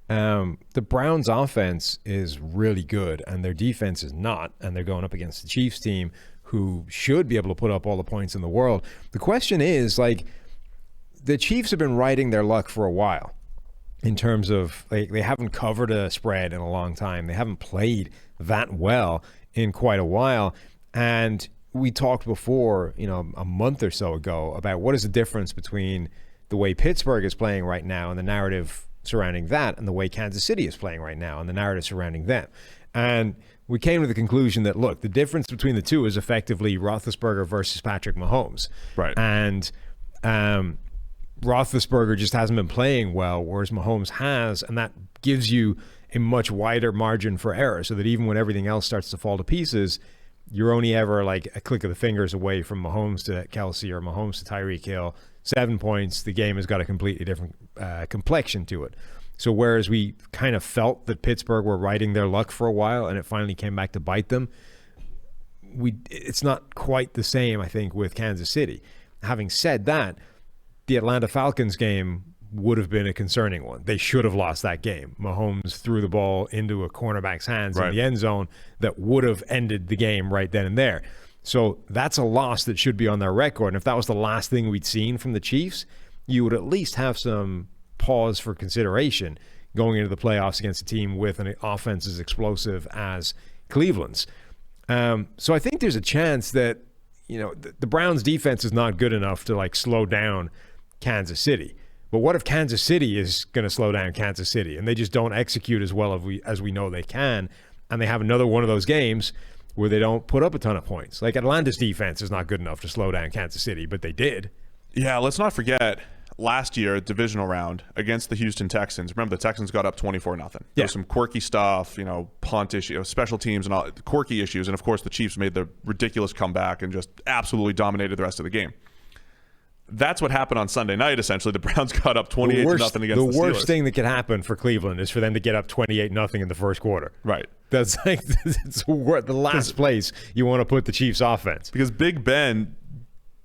H: The Browns offense is really good and their defense is not, and they're going up against the Chiefs team who should be able to put up all the points in the world. The question is, like, the Chiefs have been riding their luck for a while in terms of they haven't covered a spread in a long time. They haven't played that well in quite a while. And we talked before, a month or so ago about what is the difference between the way Pittsburgh is playing right now and the narrative surrounding that and the way Kansas City is playing right now and the narrative surrounding them. And we came to the conclusion that, look, the difference between the two is effectively Roethlisberger versus Patrick Mahomes.
F: Right.
H: And Roethlisberger just hasn't been playing well, whereas Mahomes has, and that gives you a much wider margin for error so that even when everything else starts to fall to pieces, you're only ever like a click of the fingers away from Mahomes to Kelsey or Mahomes to Tyreek Hill. 7 points, the game has got a completely different complexion to it. So whereas we kind of felt that Pittsburgh were riding their luck for a while and it finally came back to bite them, it's not quite the same, I think, with Kansas City. Having said that, the Atlanta Falcons game would have been a concerning one. They should have lost that game. Mahomes threw the ball into a cornerback's hands in the end zone that would have ended the game right then and there. So that's a loss that should be on their record. And if that was the last thing we'd seen from the Chiefs, you would at least have some pause for consideration going into the playoffs against a team with an offense as explosive as Cleveland's. So I think there's a chance that, the Browns defense is not good enough to like slow down Kansas City. But what if Kansas City is going to slow down Kansas City and they just don't execute as well as we know they can, and they have another one of those games where they don't put up a ton of points? Like Atlanta's defense is not good enough to slow down Kansas City, but they did. Yeah,
F: let's not forget last year, divisional round against the Houston Texans. Remember, the Texans got up 24-0. There was some quirky stuff, punt issue, special teams and all quirky issues. And of course, the Chiefs made the ridiculous comeback and just absolutely dominated the rest of the game. That's what happened on Sunday night, essentially. The Browns got up 28-0 against the Steelers.
H: The worst thing that could happen for Cleveland is for them to get up 28-0 in the first quarter.
F: Right.
H: That's like the last place you want to put the Chiefs' offense.
F: Because Big Ben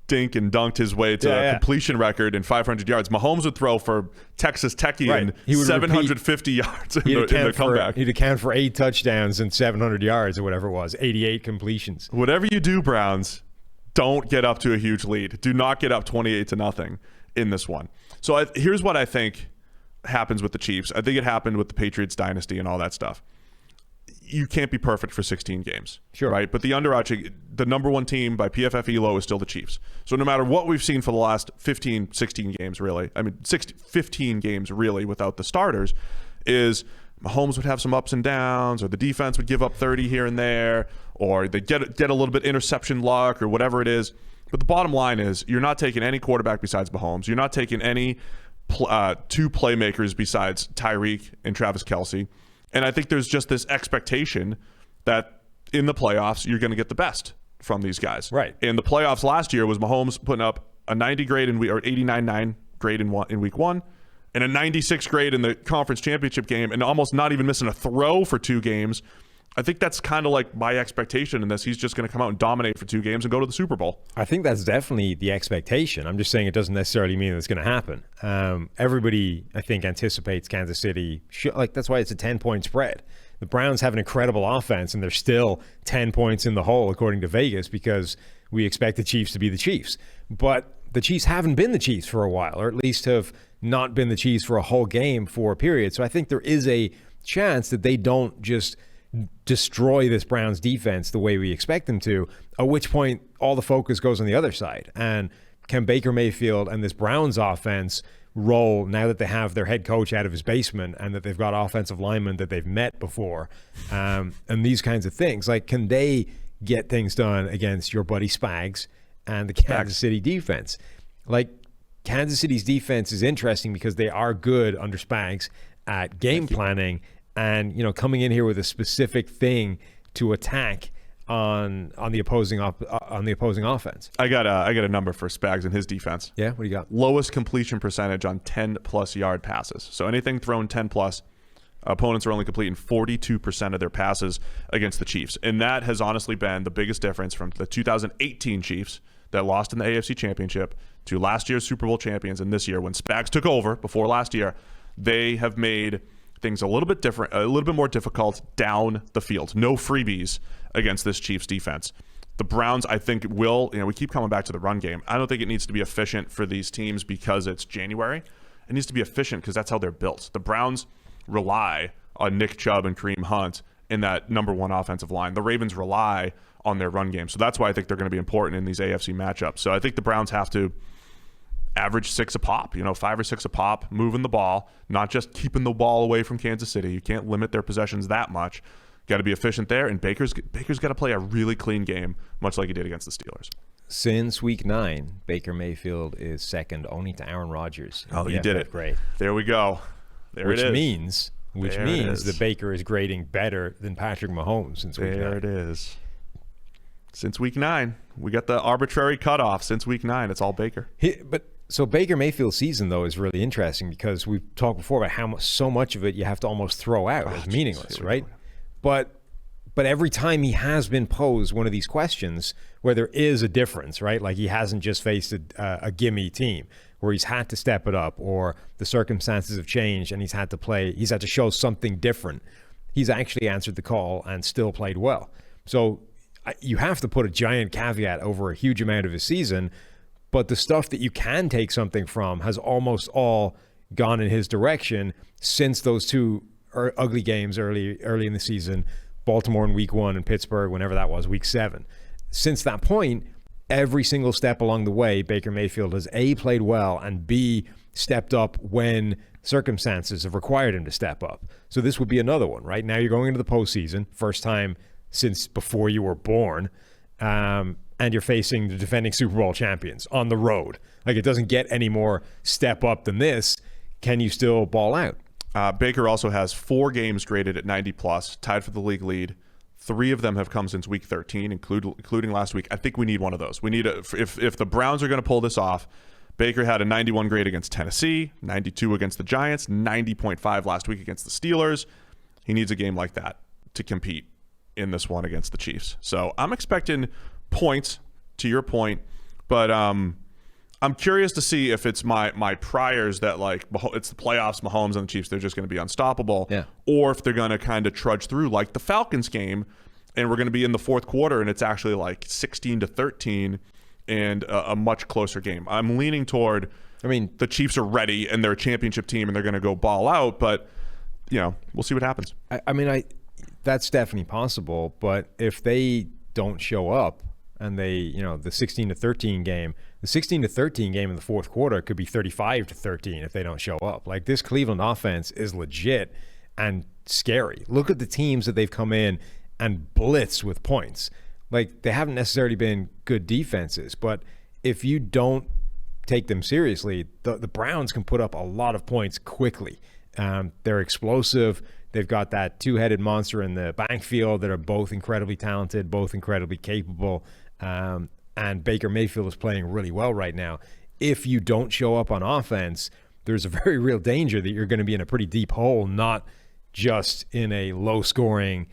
F: dink and dunked his way to a completion record in 500 yards. Mahomes would throw for Texas Techie and 750 yards in the comeback.
H: He'd account for 8 touchdowns and 700 yards or whatever it was, 88 completions.
F: Whatever you do, Browns, don't get up to a huge lead. Do not get up 28-0 in this one. So here's what I think happens with the Chiefs. I think it happened with the Patriots dynasty and all that stuff. You can't be perfect for 16 games.
H: Sure.
F: Right? But the number one team by PFF ELO is still the Chiefs. So no matter what we've seen for the last 15, 16 games, really, 15 games really without the starters, is Mahomes would have some ups and downs, or the defense would give up 30 here and there, or they get a little bit interception luck or whatever it is. But the bottom line is you're not taking any quarterback besides Mahomes. You're not taking any two playmakers besides Tyreek and Travis Kelce. And I think there's just this expectation that in the playoffs, you're going to get the best from these guys.
H: Right.
F: And the playoffs last year was Mahomes putting up a 90 grade or 89.9 grade in week 1, and a 96 grade in the conference championship game, and almost not even missing a throw for 2 games. I think that's kind of like my expectation in this. He's just going to come out and dominate for 2 games and go to the Super Bowl.
H: I think that's definitely the expectation. I'm just saying it doesn't necessarily mean it's going to happen. Everybody, I think, anticipates Kansas City. That's why it's a 10-point spread. The Browns have an incredible offense, and they're still 10 points in the hole, according to Vegas, because we expect the Chiefs to be the Chiefs. But the Chiefs haven't been the Chiefs for a while, or at least have not been the Chiefs for a whole game for a period. So I think there is a chance that they don't just destroy this Browns defense the way we expect them to, at which point all the focus goes on the other side. And can Baker Mayfield and this Browns offense roll now that they have their head coach out of his basement and that they've got offensive linemen that they've met before, and these kinds of things? Like, can they get things done against your buddy Spags and the Kansas City defense? Like, Kansas City's defense is interesting because they are good under Spags at game planning and, coming in here with a specific thing to attack on the opposing offense.
F: I got a number for Spags and his defense.
H: Yeah, what do you got?
F: Lowest completion percentage on 10+ yard passes. So anything thrown 10+, opponents are only completing 42% of their passes against the Chiefs. And that has honestly been the biggest difference from the 2018 Chiefs that lost in the AFC Championship to last year's Super Bowl champions, and this year when Spags took over before last year, they have made things a little bit different, a little bit more difficult down the field. No freebies against this Chiefs defense. The Browns, I think, will, we keep coming back to the run game. I don't think it needs to be efficient for these teams because it's January. It needs to be efficient because that's how they're built. The Browns rely on Nick Chubb and Kareem Hunt in that number one offensive line. The Ravens rely on their run game. So that's why I think they're going to be important in these AFC matchups. So I think the Browns have to average 6 a pop, 5 or 6 a pop, moving the ball, not just keeping the ball away from Kansas City. You can't limit their possessions that much. Got to be efficient there, and Baker's got to play a really clean game, much like he did against the Steelers.
H: Since week 9, Baker Mayfield is second only to Aaron Rodgers.
F: Oh, you did it.
H: Great.
F: There we go. Which
H: means that Baker is grading better than Patrick Mahomes since week 9.
F: There it is. Since week 9. We got the arbitrary cutoff. Since week 9, it's all Baker.
H: So Baker Mayfield's season, though, is really interesting because we've talked before about how so much of it you have to almost throw out as meaningless, right? But every time he has been posed one of these questions where there is a difference, right? Like he hasn't just faced a gimme team where he's had to step it up or the circumstances have changed and he's had to show something different. He's actually answered the call and still played well. So you have to put a giant caveat over a huge amount of his season, but the stuff that you can take something from has almost all gone in his direction since those two ugly games early in the season, Baltimore in week 1 and Pittsburgh, whenever that was, week 7. Since that point, every single step along the way, Baker Mayfield has A, played well, and B, stepped up when circumstances have required him to step up. So this would be another one, right? Now you're going into the postseason, first time since before you were born, and you're facing the defending Super Bowl champions on the road. Like, it doesn't get any more step up than this. Can you still ball out?
F: Baker also has 4 games graded at 90+, tied for the league lead. 3 of them have come since week 13, including last week. I think we need one of those. We need if the Browns are going to pull this off. Baker had a 91 grade against Tennessee, 92 against the Giants, 90.5 last week against the Steelers. He needs a game like that to compete in this one against the Chiefs. So I'm expecting points, to your point, but I'm curious to see if it's my priors that, like, it's the playoffs, Mahomes and the Chiefs, they're just going to be unstoppable, or if they're going to kind of trudge through like the Falcons game, and we're going to be in the fourth quarter and it's actually like 16-13 and a much closer game. I'm leaning toward, the Chiefs are ready and they're a championship team and they're going to go ball out, but we'll see what happens.
H: That's definitely possible, but if they don't show up and they, the 16-13 game, the 16-13 game in the fourth quarter could be 35-13 if they don't show up. Like, this Cleveland offense is legit and scary. Look at the teams that they've come in and blitz with points. Like, they haven't necessarily been good defenses, but if you don't take them seriously, the Browns can put up a lot of points quickly. They're explosive. They've got that two-headed monster in the backfield that are both incredibly talented, both incredibly capable. And Baker Mayfield is playing really well right now. If you don't show up on offense, there's a very real danger that you're going to be in a pretty deep hole, not just in a low-scoring,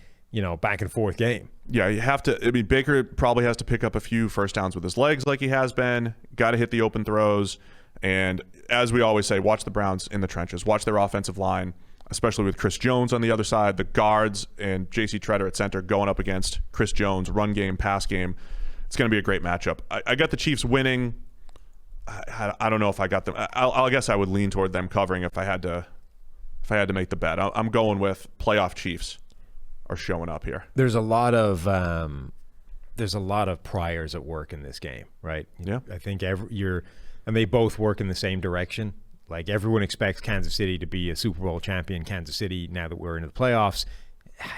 H: back and forth game.
F: Yeah, you have to. Baker probably has to pick up a few first downs with his legs like he has been. Got to hit the open throws. And as we always say, watch the Browns in the trenches. Watch their offensive line, especially with Chris Jones on the other side, the guards and J.C. Treader at center going up against Chris Jones, run game, pass game. It's going to be a great matchup. I got the Chiefs winning. I don't know if I got them. I guess I would lean toward them covering if I had to make the bet. I'm going with playoff Chiefs are showing up here.
H: There's a lot of priors at work in this game, right?
F: Yeah.
H: I think and they both work in the same direction. Like, everyone expects Kansas City to be a Super Bowl champion. Kansas City, now that we're into the playoffs,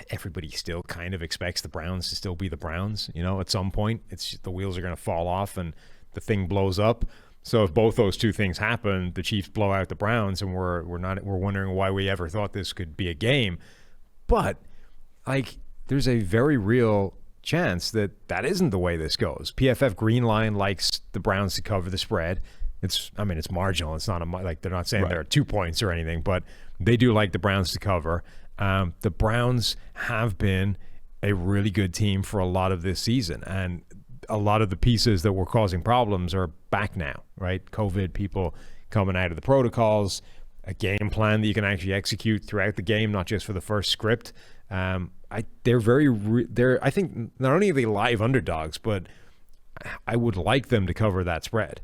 H: everybody still kind of expects the Browns to still be the Browns. At some point, it's just, the wheels are going to fall off and the thing blows up. So if both those two things happen, the Chiefs blow out the Browns, and we're wondering why we ever thought this could be a game. But there's a very real chance that isn't the way this goes. PFF Green Line likes the Browns to cover the spread. It's marginal. It's not they're not saying there are 2 points or anything, but they do like the Browns to cover. The Browns have been a really good team for a lot of this season, and a lot of the pieces that were causing problems are back now, right? COVID, people coming out of the protocols, a game plan that you can actually execute throughout the game, not just for the first script. They're I think not only are they live underdogs, but I would like them to cover that spread.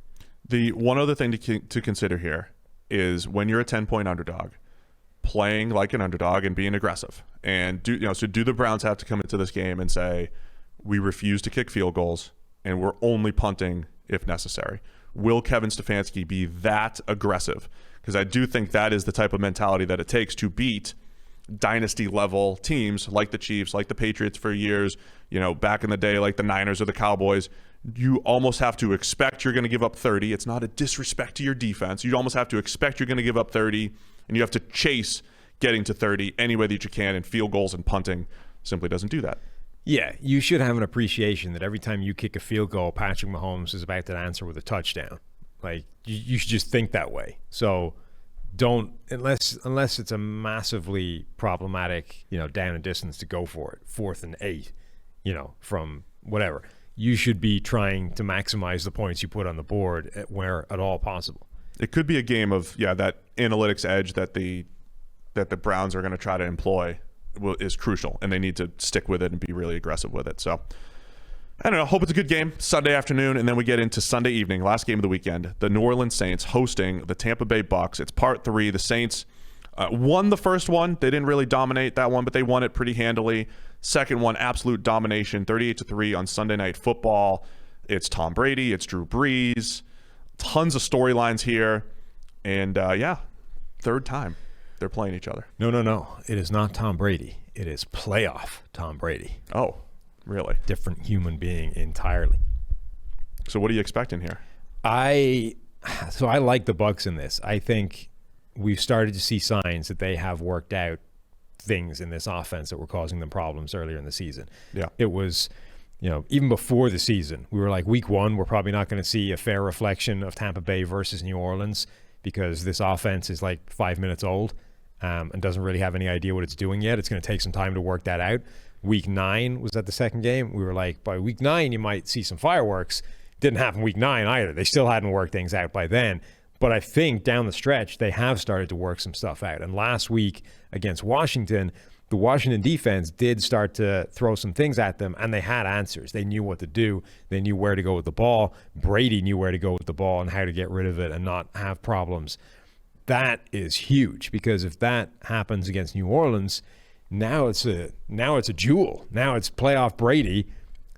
F: The one other thing to consider here is when you're a 10-point underdog, playing like an underdog and being aggressive. And do the Browns have to come into this game and say, we refuse to kick field goals and we're only punting if necessary? Will Kevin Stefanski be that aggressive? Because I do think that is the type of mentality that it takes to beat dynasty level teams like the Chiefs, like the Patriots for years, back in the day, like the Niners or the Cowboys. You almost have to expect you're going to give up 30. It's not a disrespect to your defense. You almost have to expect you're going to give up 30, and you have to chase getting to 30 any way that you can, and field goals and punting simply doesn't do that.
H: Yeah, you should have an appreciation that every time you kick a field goal, Patrick Mahomes is about to answer with a touchdown. Like, you should just think that way. So don't, unless it's a massively problematic, down and distance to go for it, 4th and 8, from whatever. You should be trying to maximize the points you put on the board where at all possible.
F: It could be a game of, that analytics edge that the Browns are going to try to employ is crucial, and they need to stick with it and be really aggressive with it. So, I don't know. Hope it's a good game Sunday afternoon, and then we get into Sunday evening, last game of the weekend. The New Orleans Saints hosting the Tampa Bay Bucks. It's part 3. The Saints won the first one. They didn't really dominate that one, but they won it pretty handily. Second one, absolute domination, 38-3 on Sunday Night Football. It's Tom Brady. It's Drew Brees. Tons of storylines here. And, third time they're playing each other.
H: No. It is not Tom Brady. It is playoff Tom Brady.
F: Oh, really?
H: Different human being entirely.
F: So what are you expecting here?
H: I like the Bucs in this. I think we've started to see signs that they have worked out things in this offense that were causing them problems earlier in the season.
F: Yeah.
H: It was, even before the season, we were like, week 1, we're probably not going to see a fair reflection of Tampa Bay versus New Orleans because this offense is like 5 minutes old and doesn't really have any idea what it's doing yet. It's going to take some time to work that out. Week 9 was that the second game. We were like, by week 9, you might see some fireworks. Didn't happen week 9 either. They still hadn't worked things out by then. But I think down the stretch, they have started to work some stuff out. And last week against Washington, the Washington defense did start to throw some things at them, and they had answers. They knew what to do. They knew where to go with the ball. Brady knew where to go with the ball and how to get rid of it and not have problems. That is huge, because if that happens against New Orleans, now it's a jewel. Now it's playoff Brady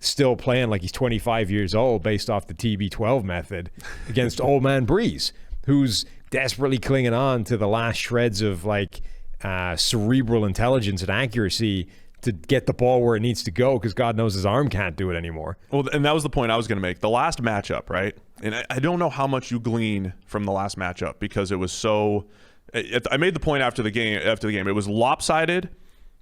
H: still playing like he's 25 years old based off the TB12 method against old man Breeze, who's desperately clinging on to the last shreds of cerebral intelligence and accuracy to get the ball where it needs to go, because God knows his arm can't do it anymore.
F: Well, and that was the point I was going to make. The last matchup, right? And I don't know how much you glean from the last matchup, because it was so. I made the point after the game. It was lopsided,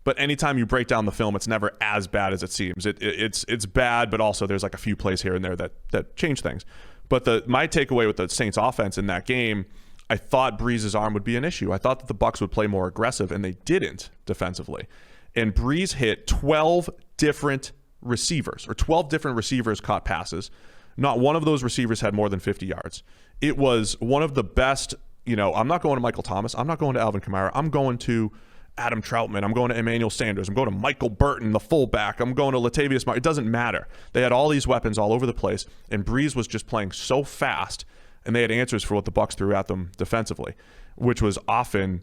F: but anytime you break down the film, it's never as bad as it seems. It's bad, but also there's like a few plays here and there that change things. But my takeaway with the Saints offense in that game, I thought Breeze's arm would be an issue. I thought that the Bucs would play more aggressive, and they didn't defensively. And Breeze hit 12 different receivers, or 12 different receivers caught passes. Not one of those receivers had more than 50 yards. It was one of the best. I'm not going to Michael Thomas. I'm not going to Alvin Kamara. I'm going to Adam Troutman. I'm going to Emmanuel Sanders. I'm going to Michael Burton, the fullback. I'm going to Latavius Murray. It doesn't matter. They had all these weapons all over the place, and Breeze was just playing so fast, and they had answers for what the Bucs threw at them defensively, which was often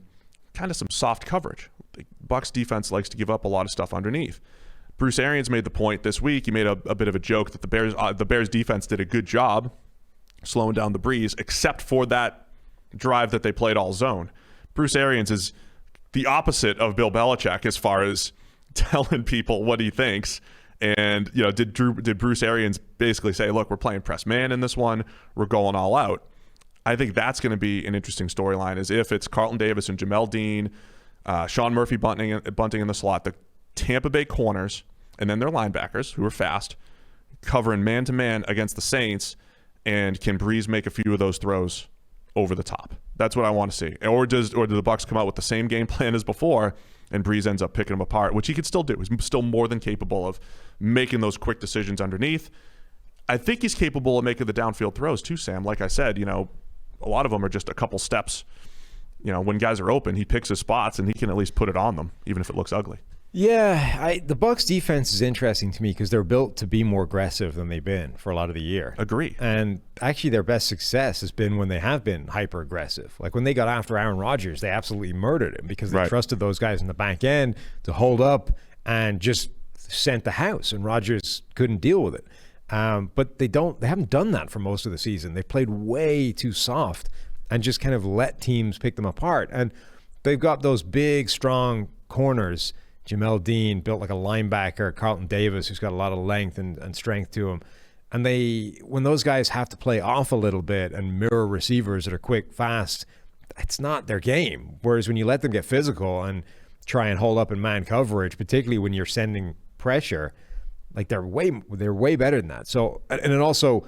F: kind of some soft coverage. The Bucs defense likes to give up a lot of stuff underneath. Bruce Arians made the point this week. He made a bit of a joke that the Bears defense did a good job slowing down the Breeze, except for that drive that they played all zone. Bruce Arians is the opposite of Bill Belichick as far as telling people what he thinks. And did Bruce Arians basically say, look, we're playing press man in this one, we're going all out? I think that's going to be an interesting storyline, is if it's Carlton Davis and Jamel Dean, Sean Murphy bunting in the slot, the Tampa Bay corners, and then their linebackers, who are fast, covering man-to-man against the Saints, and can Breeze make a few of those throws over the top? That's what I want to see. Or do the Bucs come out with the same game plan as before, and Breeze ends up picking them apart, which he could still do. He's still more than capable of making those quick decisions underneath. I think he's capable of making the downfield throws too, Sam. Like I said, a lot of them are just a couple steps when guys are open, he picks his spots and he can at least put it on them, even if it looks ugly.
H: Yeah, the Bucs defense is interesting to me because they're built to be more aggressive than they've been for a lot of the year.
F: Agree.
H: And actually their best success has been when they have been hyper aggressive. Like when they got after Aaron Rodgers, they absolutely murdered him because they trusted those guys in the back end to hold up and just sent the house, and Rodgers couldn't deal with it. But they haven't done that for most of the season. They played way too soft and just kind of let teams pick them apart. And they've got those big, strong corners. Jamel Dean, built like a linebacker. Carlton Davis, who's got a lot of length and strength to him. And when those guys have to play off a little bit and mirror receivers that are quick, fast, it's not their game. Whereas when you let them get physical and try and hold up in man coverage, particularly when you're sending pressure, like they're way better than that. So, and it also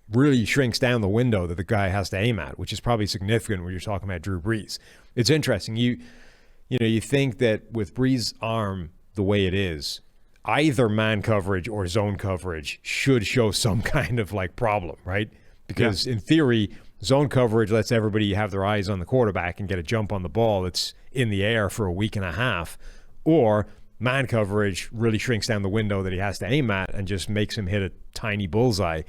H: really shrinks down the window that the guy has to aim at, which is probably significant when you're talking about Drew Brees. It's interesting. You think that with Brees' arm the way it is, either man coverage or zone coverage should show some kind of like problem, right? Because in theory, zone coverage lets everybody have their eyes on the quarterback and get a jump on the ball that's in the air for a week and a half, or man coverage really shrinks down the window that he has to aim at and just makes him hit a tiny bullseye.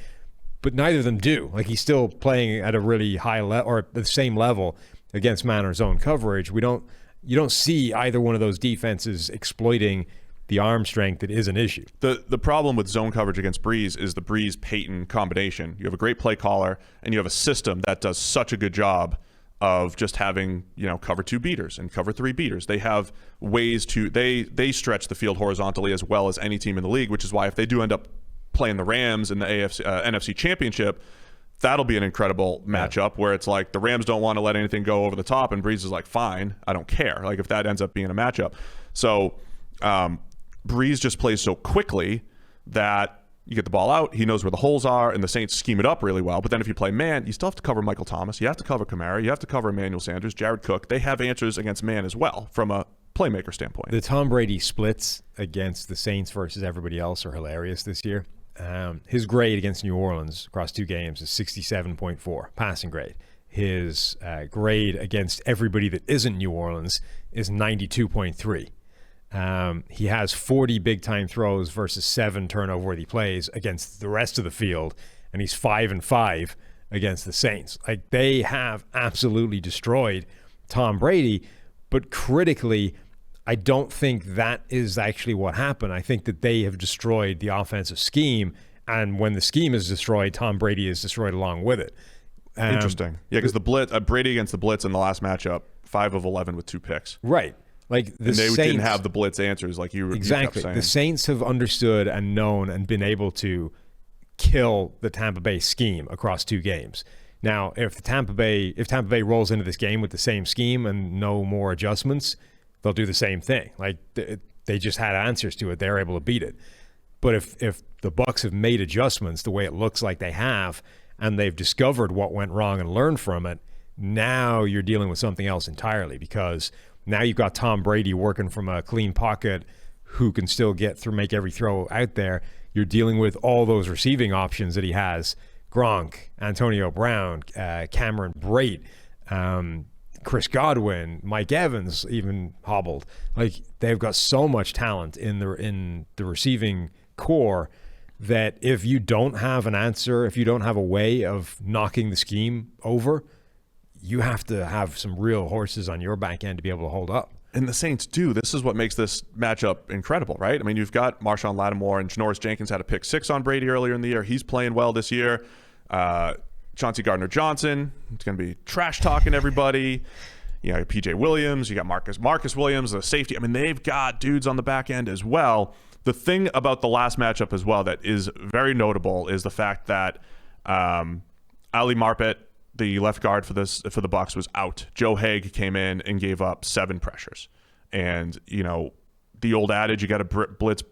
H: But neither of them do. Like he's still playing at a really high level or the same level against man or zone coverage. You don't see either one of those defenses exploiting the arm strength that is an issue.
F: The problem with zone coverage against Brees is the Brees-Payton combination. You have a great play caller, and you have a system that does such a good job of just having, cover 2 beaters and cover 3 beaters. They have ways to they stretch the field horizontally as well as any team in the league, which is why if they do end up playing the Rams in the NFC Championship, that'll be an incredible matchup where it's like the Rams don't want to let anything go over the top, and Brees is like, fine, I don't care. Like if that ends up being a matchup. So Brees just plays so quickly that you get the ball out, he knows where the holes are, and the Saints scheme it up really well. But then if you play man, you still have to cover Michael Thomas. You have to cover Kamara. You have to cover Emmanuel Sanders, Jared Cook. They have answers against man as well from a playmaker standpoint.
H: The Tom Brady splits against the Saints versus everybody else are hilarious this year. His grade against New Orleans across 2 games is 67.4, passing grade. His grade against everybody that isn't New Orleans is 92.3. He has 40 big-time throws versus 7 turnover-worthy plays against the rest of the field, and he's 5-5 against the Saints. Like, they have absolutely destroyed Tom Brady, but critically, I don't think that is actually what happened. I think that they have destroyed the offensive scheme, and when the scheme is destroyed, Tom Brady is destroyed along with it.
F: Interesting. Yeah, because the blitz, Brady against the blitz in the last matchup, 5 of 11 with 2 picks.
H: Right. Like
F: they didn't have the blitz answers like you
H: exactly.
F: You kept saying.
H: The Saints have understood and known and been able to kill the Tampa Bay scheme across 2 games. Now, if Tampa Bay rolls into this game with the same scheme and no more adjustments, they'll do the same thing. Like they just had answers to it. They're able to beat it. But if the Bucs have made adjustments the way it looks like they have, and they've discovered what went wrong and learned from it, now you're dealing with something else entirely, because now you've got Tom Brady working from a clean pocket who can still make every throw out there. You're dealing with all those receiving options that he has. Gronk, Antonio Brown, Cameron Brate, Chris Godwin, Mike Evans even hobbled. Like, they've got so much talent in the receiving core that if you don't have an answer, if you don't have a way of knocking the scheme over, you have to have some real horses on your back end to be able to hold up.
F: And the Saints do. This is what makes this matchup incredible, right? I mean, you've got Marshawn Lattimore, and Janoris Jenkins had a pick 6 on Brady earlier in the year. He's playing well this year. Chauncey Gardner-Johnson, it's going to be trash talking everybody. You know, PJ Williams, you got Marcus Williams, the safety. I mean, they've got dudes on the back end as well. The thing about the last matchup as well that is very notable is the fact that Ali Marpet, the left guard for the Bucs, was out. Joe Haig came in and gave up 7 pressures. And, you know, the old adage, you got to blitz,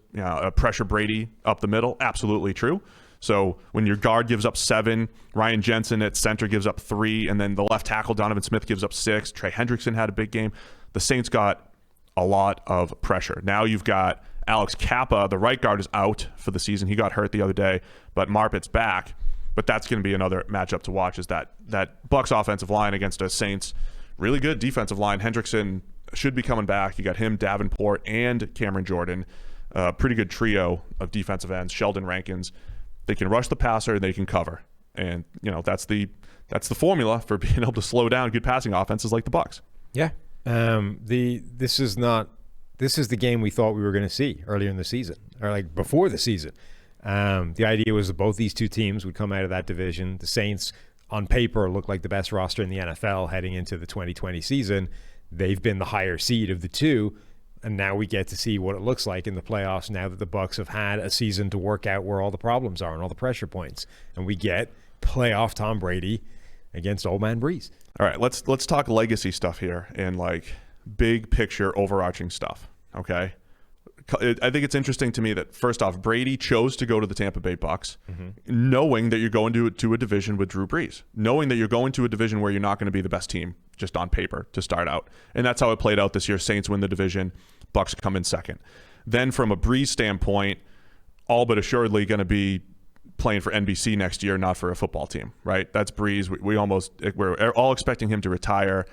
F: pressure Brady up the middle. Absolutely true. So when your guard gives up 7, Ryan Jensen at center gives up 3, and then the left tackle, Donovan Smith, gives up 6. Trey Hendrickson had a big game. The Saints got a lot of pressure. Now you've got Alex Kappa, the right guard, is out for the season. He got hurt the other day, but Marpet's back. But that's going to be another matchup to watch, is that Bucs offensive line against a Saints really good defensive line. Hendrickson should be coming back. You got him, Davenport, and Cameron Jordan. Pretty good trio of defensive ends. Sheldon Rankins. They can rush the passer and they can cover. And, that's the formula for being able to slow down good passing offenses like the Bucs.
H: Yeah. This is the game we thought we were going to see earlier in the season, or like before the season. The idea was that both these two teams would come out of that division. The Saints, on paper, look like the best roster in the NFL heading into the 2020 season. They've been the higher seed of the two, and now we get to see what it looks like in the playoffs now that the Bucs have had a season to work out where all the problems are and all the pressure points. And we get playoff Tom Brady against old man Breeze.
F: All right, let's talk legacy stuff here and like big picture overarching stuff, okay? I think it's interesting to me that, first off, Brady chose to go to the Tampa Bay Bucs, knowing that you're going to a division with Drew Brees, knowing that you're going to a division where you're not going to be the best team just on paper to start out. And that's how it played out this year. Saints win the division, Bucs come in second. Then from a Brees standpoint, all but assuredly going to be playing for NBC next year, not for a football team, right? That's Brees. We're all expecting him to retire.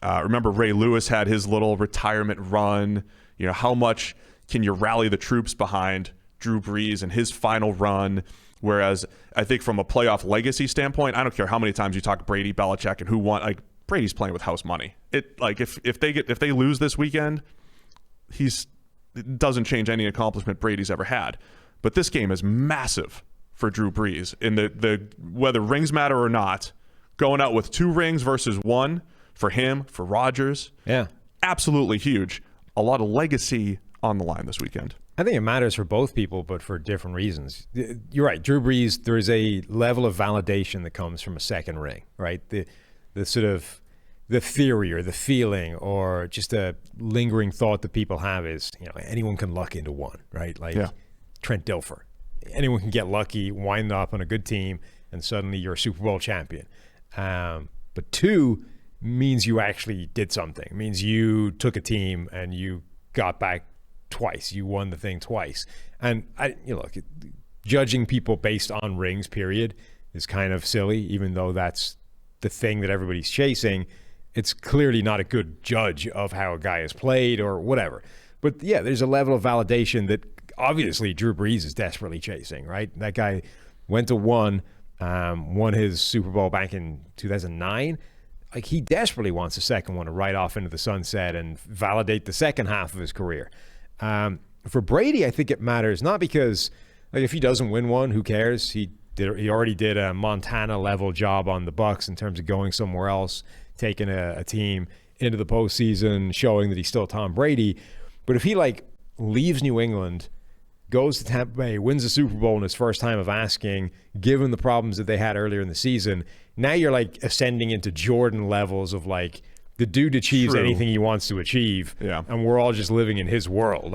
F: Remember, Ray Lewis had his little retirement run. How much can you rally the troops behind Drew Brees and his final run? Whereas I think from a playoff legacy standpoint, I don't care how many times you talk Brady, Belichick, and who won. Like, Brady's playing with house money. If they lose this weekend, it doesn't change any accomplishment Brady's ever had. But this game is massive for Drew Brees in the whether rings matter or not. Going out with 2 rings versus 1 for him, for Rodgers, absolutely huge. A lot of legacy on the line this weekend.
H: I think it matters for both people, but for different reasons. You're right. Drew Brees, there is a level of validation that comes from a second ring, right? The sort of the theory or the feeling or just a lingering thought that people have is, anyone can luck into one, right? Like Trent Dilfer. Anyone can get lucky, wind up on a good team, and suddenly you're a Super Bowl champion. But 2 means you actually did something. It means you took a team and you got back twice. You won the thing twice. And look, judging people based on rings, period, is kind of silly, even though that's the thing that everybody's chasing. It's clearly not a good judge of how a guy has played or whatever. But yeah, there's a level of validation that obviously Drew Brees is desperately chasing, right? That guy went to won his Super Bowl back in 2009. Like, he desperately wants a second one to ride off into the sunset and validate the second half of his career. For Brady, I think it matters not because, like, if he doesn't win one, who cares? He already did a Montana level job on the Bucs in terms of going somewhere else, taking a team into the postseason, showing that he's still Tom Brady. But if he leaves New England, goes to Tampa Bay, wins the Super Bowl in his first time of asking, given the problems that they had earlier in the season, now you're ascending into Jordan levels of the dude achieves anything he wants to achieve, and we're all just living in his world.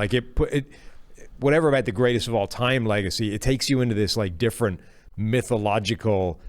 H: Whatever about the greatest of all time legacy, it takes you into this different mythological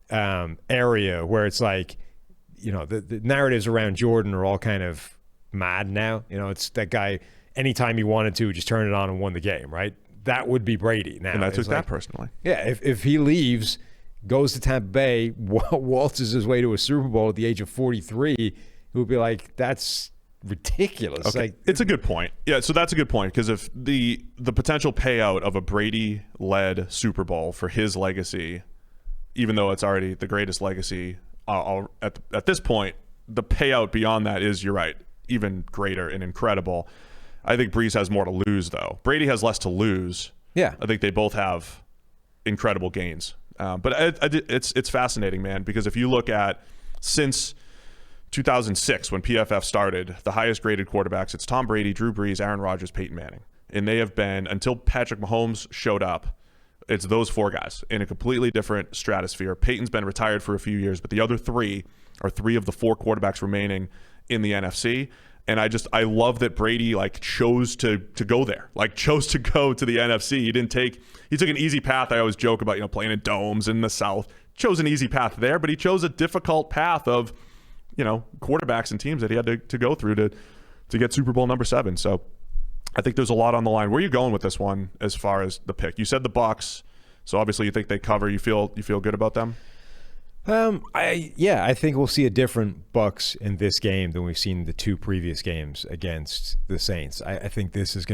H: area where it's the narratives around Jordan are all kind of mad now. It's that guy, anytime he wanted to, just turn it on and won the game, right? That would be Brady now.
F: And I took that personally.
H: Yeah, if he leaves, goes to Tampa Bay, waltzes his way to a Super Bowl at the age of 43, he would be like, that's ridiculous.
F: Okay. It's a good point. Yeah, so that's a good point, because if the potential payout of a Brady-led Super Bowl for his legacy, even though it's already the greatest legacy at this point, the payout beyond that is, you're right, even greater and incredible. I think Brees has more to lose, though. Brady has less to lose.
H: Yeah.
F: I think they both have incredible gains. But it's fascinating, man, because if you look at since 2006, when PFF started, the highest graded quarterbacks, it's Tom Brady, Drew Brees, Aaron Rodgers, Peyton Manning. And they have been, until Patrick Mahomes showed up, it's those 4 guys in a completely different stratosphere. Peyton's been retired for a few years, but the other 3 are 3 of the 4 quarterbacks remaining in the NFC. And I love that Brady chose to go there, chose to go to the NFC. He took an easy path. I always joke about, playing in domes in the South. Chose an easy path there, but he chose a difficult path of, quarterbacks and teams that he had to go through to get Super Bowl number 7. So I think there's a lot on the line. Where are you going with this one as far as the pick? You said the Bucs, so obviously you think they cover. You feel good about them?
H: I think we'll see a different Bucks in this game than we've seen the two previous games against the Saints. I think this is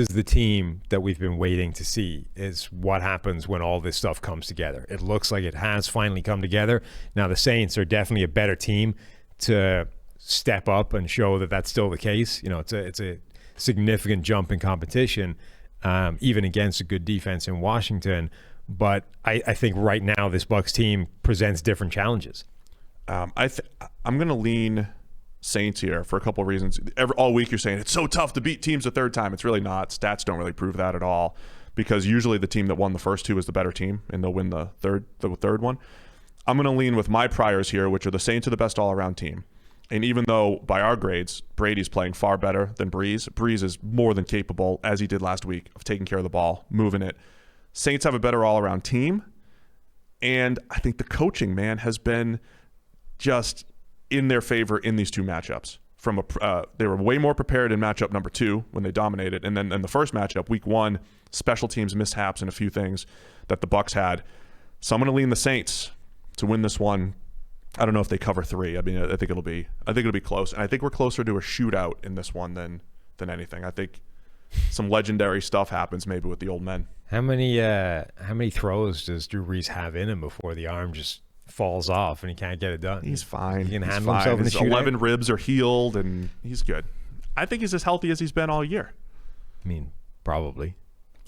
H: the team that we've been waiting to see, is what happens when all this stuff comes together. It looks like it has finally come together. Now the Saints are definitely a better team to step up and show that that's still the case. It's a significant jump in competition, even against a good defense in Washington. But I think right now this Bucs team presents different challenges.
F: I'm going to lean Saints here for a couple of reasons. All week you're saying it's so tough to beat teams a third time. It's really not. Stats don't really prove that at all, because usually the team that won the first two is the better team, and they'll win the third one. I'm going to lean with my priors here, which are the Saints are the best all-around team. And even though by our grades, Brady's playing far better than Breeze is more than capable, as he did last week, of taking care of the ball, moving it. Saints have a better all-around team, and I think the coaching, man, has been just in their favor in these two matchups. They were way more prepared in matchup number 2 when they dominated, and then in the first matchup, week 1, special teams mishaps and a few things that the Bucs had. So I'm going to lean the Saints to win this one. I don't know if they cover 3. I mean, I think it'll be close, and I think we're closer to a shootout in this one than anything. I think some legendary stuff happens maybe with the old men.
H: How many throws does Drew Brees have in him before the arm just falls off and he can't get it done?
F: He's fine.
H: He can handle himself in the shootout.
F: 11 ribs are healed, and he's good. I think he's as healthy as he's been all year.
H: I mean, probably.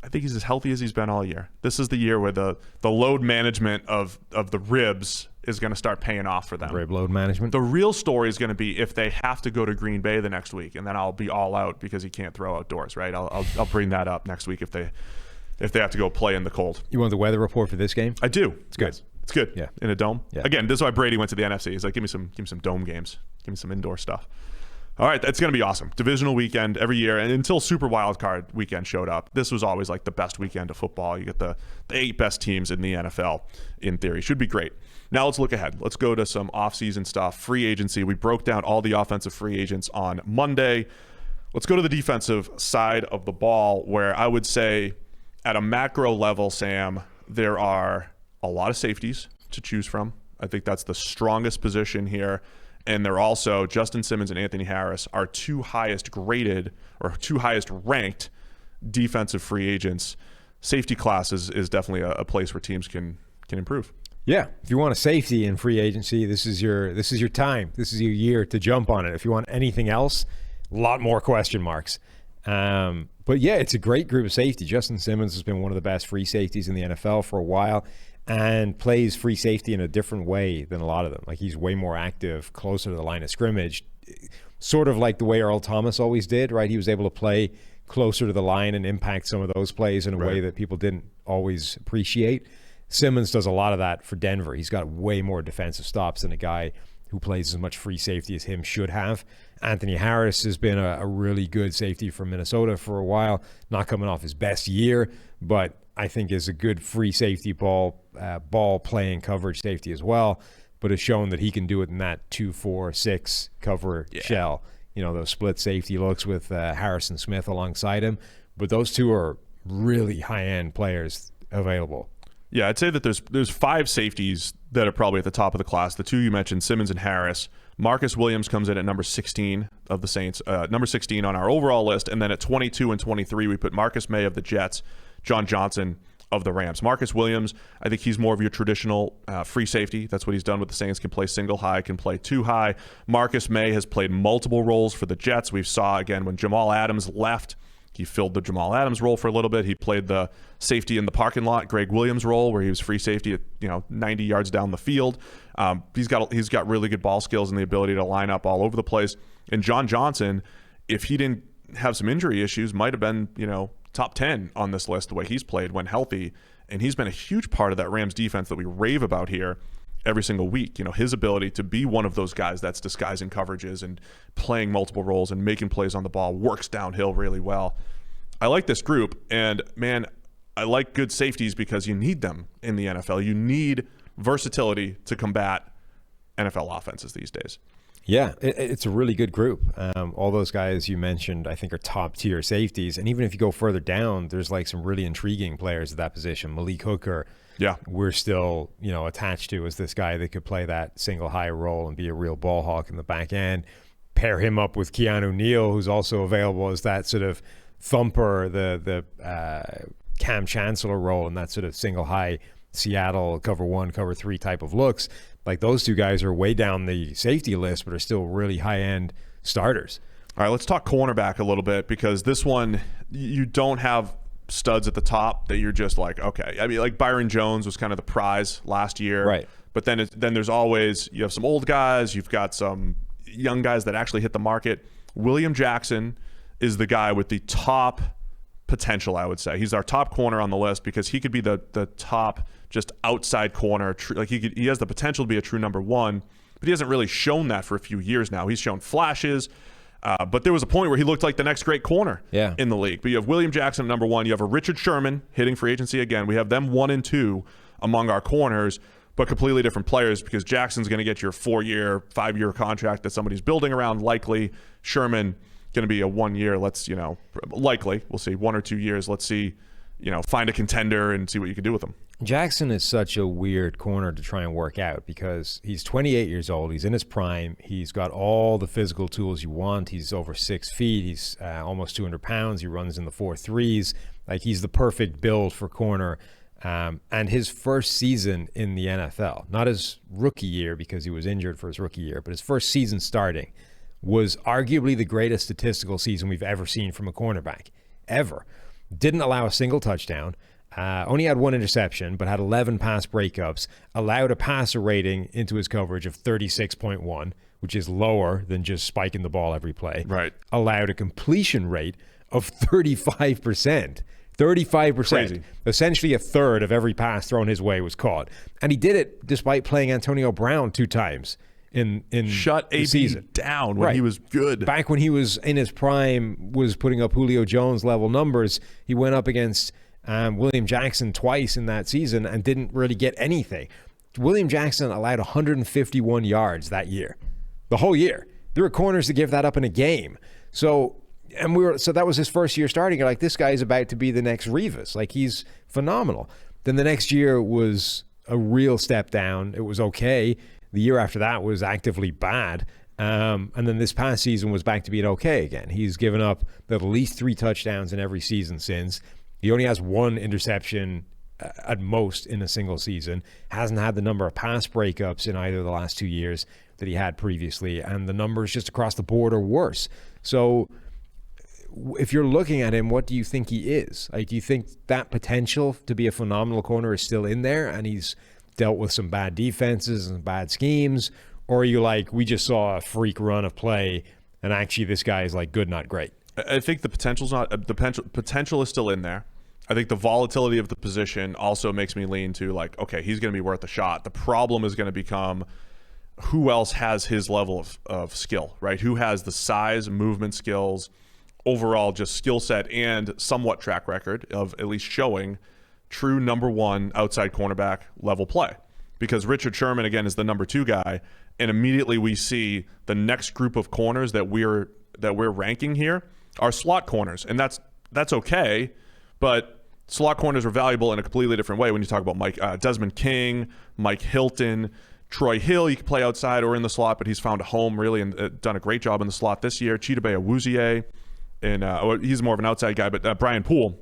F: I think he's as healthy as he's been all year. This is the year where the load management of the ribs is going to start paying off for them.
H: Rib load management.
F: The real story is going to be if they have to go to Green Bay the next week, and then I'll be all out because he can't throw outdoors, right? I'll bring that up next week if they have to go play in the cold.
H: You want the weather report for this game?
F: I do.
H: It's good.
F: Yes. It's good.
H: Yeah.
F: In a dome.
H: Yeah.
F: Again, this is why Brady went to the NFC. He's like, give me some dome games. Give me some indoor stuff. All right, that's going to be awesome. Divisional weekend every year, and until Super Wild Card weekend showed up, this was always like the best weekend of football. You get the 8 best teams in the NFL, in theory. Should be great. Now let's look ahead. Let's go to some offseason stuff. Free agency. We broke down all the offensive free agents on Monday. Let's go to the defensive side of the ball, where I would say at a macro level, Sam, there are a lot of safeties to choose from. I think that's the strongest position here. And they're also, Justin Simmons and Anthony Harris are 2 highest graded or 2 highest ranked defensive free agents. Safety class is definitely a place where teams can improve.
H: Yeah, if you want a safety in free agency, this is your time. This is your year to jump on it. If you want anything else, a lot more question marks. But yeah, it's a great group of safety. Justin Simmons has been one of the best free safeties in the NFL for a while, and plays free safety in a different way than a lot of them. Like, he's way more active, closer to the line of scrimmage, sort of like the way Earl Thomas always did, right? He was able to play closer to the line and impact some of those plays in a way that people didn't always appreciate. Simmons does a lot of that for Denver. He's got way more defensive stops than a guy who plays as much free safety as him should have. Anthony Harris has been a really good safety for Minnesota for a while, not coming off his best year, but I think is a good free safety ball playing coverage safety as well, but has shown that he can do it in that 2-4-6 cover shell. You know, those split safety looks with Harrison Smith alongside him. But those two are really high-end players available.
F: Yeah, I'd say that there's 5 safeties that are probably at the top of the class. The 2 you mentioned, Simmons and Harris. Marcus Williams comes in at number 16 of the Saints, number 16 on our overall list. And then at 22 and 23, we put Marcus May of the Jets, John Johnson of the Rams. Marcus Williams, I think he's more of your traditional free safety. That's what he's done with the Saints. Can play single high, can play 2 high. Marcus May has played multiple roles for the Jets. We saw, again, when Jamal Adams left, he filled the Jamal Adams role for a little bit. He played the safety in the parking lot, Greg Williams role, where he was free safety at 90 yards down the field. He's got really good ball skills and the ability to line up all over the place. And John Johnson, if he didn't have some injury issues, might have been top 10 on this list the way he's played when healthy. And he's been a huge part of that Rams defense that we rave about here every single week. His ability to be one of those guys that's disguising coverages and playing multiple roles and making plays on the ball, works downhill really well. I like this group, and man, I like good safeties because you need them in the NFL. You need versatility to combat NFL offenses these days.
H: Yeah, it's a really good group. All those guys you mentioned, I think, are top-tier safeties. And even if you go further down, there's like some really intriguing players at that position. Malik Hooker, we're still, attached to as this guy that could play that single high role and be a real ball hawk in the back end. Pair him up with Keanu Neal, who's also available as that sort of thumper, the Cam Chancellor role in that sort of single high Seattle cover 1, cover 3 type of looks. Like those two guys are way down the safety list, but are still really high-end starters.
F: All right, let's talk cornerback a little bit, because this one, you don't have studs at the top that you're just like, okay. I mean, like Byron Jones was kind of the prize last year.
H: Right.
F: But then there's always, you have some old guys, you've got some young guys that actually hit the market. William Jackson is the guy with the top potential, I would say. He's our top corner on the list because he could be the top just outside corner. Like he has the potential to be a true number 1, but he hasn't really shown that for a few years now. He's shown flashes, but there was a point where he looked like the next great corner in the league. But you have William Jackson at number 1. You have a Richard Sherman hitting free agency again. We have them 1 and 2 among our corners, but completely different players, because Jackson's going to get your 4-year, 5-year contract that somebody's building around, likely. Sherman going to be a 1 year. Likely, we'll see, 1 or 2 years. Let's see, find a contender and see what you can do with them.
H: Jackson is such a weird corner to try and work out because he's 28 years old. He's in his prime. He's got all the physical tools you want. He's over 6 feet. He's almost 200 pounds. He runs in the 4.3s. Like, he's the perfect build for corner. And his first season in the NFL, not his rookie year because he was injured for his rookie year, but his first season starting was arguably the greatest statistical season we've ever seen from a cornerback, ever. Didn't allow a single touchdown. Only had 1 interception, but had 11 pass breakups, allowed a passer rating into his coverage of 36.1, which is lower than just spiking the ball every play.
F: Right.
H: Allowed a completion rate of 35%. 35%.
F: Crazy.
H: Essentially a third of every pass thrown his way was caught. And he did it despite playing Antonio Brown 2 times in
F: Shut
H: the
F: AB
H: season.
F: down when he was good.
H: Back when he was in his prime, was putting up Julio Jones level numbers, he went up against William Jackson twice in that season and didn't really get anything. William Jackson allowed 151 yards that year, the whole year. There were corners to give that up in a game. So that was his first year starting. You're like, this guy is about to be the next Revis. Like, he's phenomenal. Then the next year was a real step down. It was okay. The year after that was actively bad. And then this past season was back to being okay again. He's given up at least 3 touchdowns in every season since. He only has 1 interception at most in a single season. Hasn't had the number of pass breakups in either of the last 2 years that he had previously. And the numbers just across the board are worse. So if you're looking at him, what do you think he is? Like, do you think that potential to be a phenomenal corner is still in there and he's dealt with some bad defenses and bad schemes? Or are you like, we just saw a freak run of play and actually this guy is like good, not great?
F: I think the potential is still in there. I think the volatility of the position also makes me lean to like, okay, he's going to be worth a shot. The problem is going to become who else has his level of skill, right? Who has the size, movement skills, overall just skill set and somewhat track record of at least showing true number 1 outside cornerback level play. Because Richard Sherman, again, is the number 2 guy, and immediately we see the next group of corners that we're ranking here are slot corners, and that's okay, but slot corners are valuable in a completely different way when you talk about Desmond King, Mike Hilton, Troy Hill. You can play outside or in the slot, but he's found a home really and done a great job in the slot this year. Chidobe Awuzie, and he's more of an outside guy, but Brian Poole.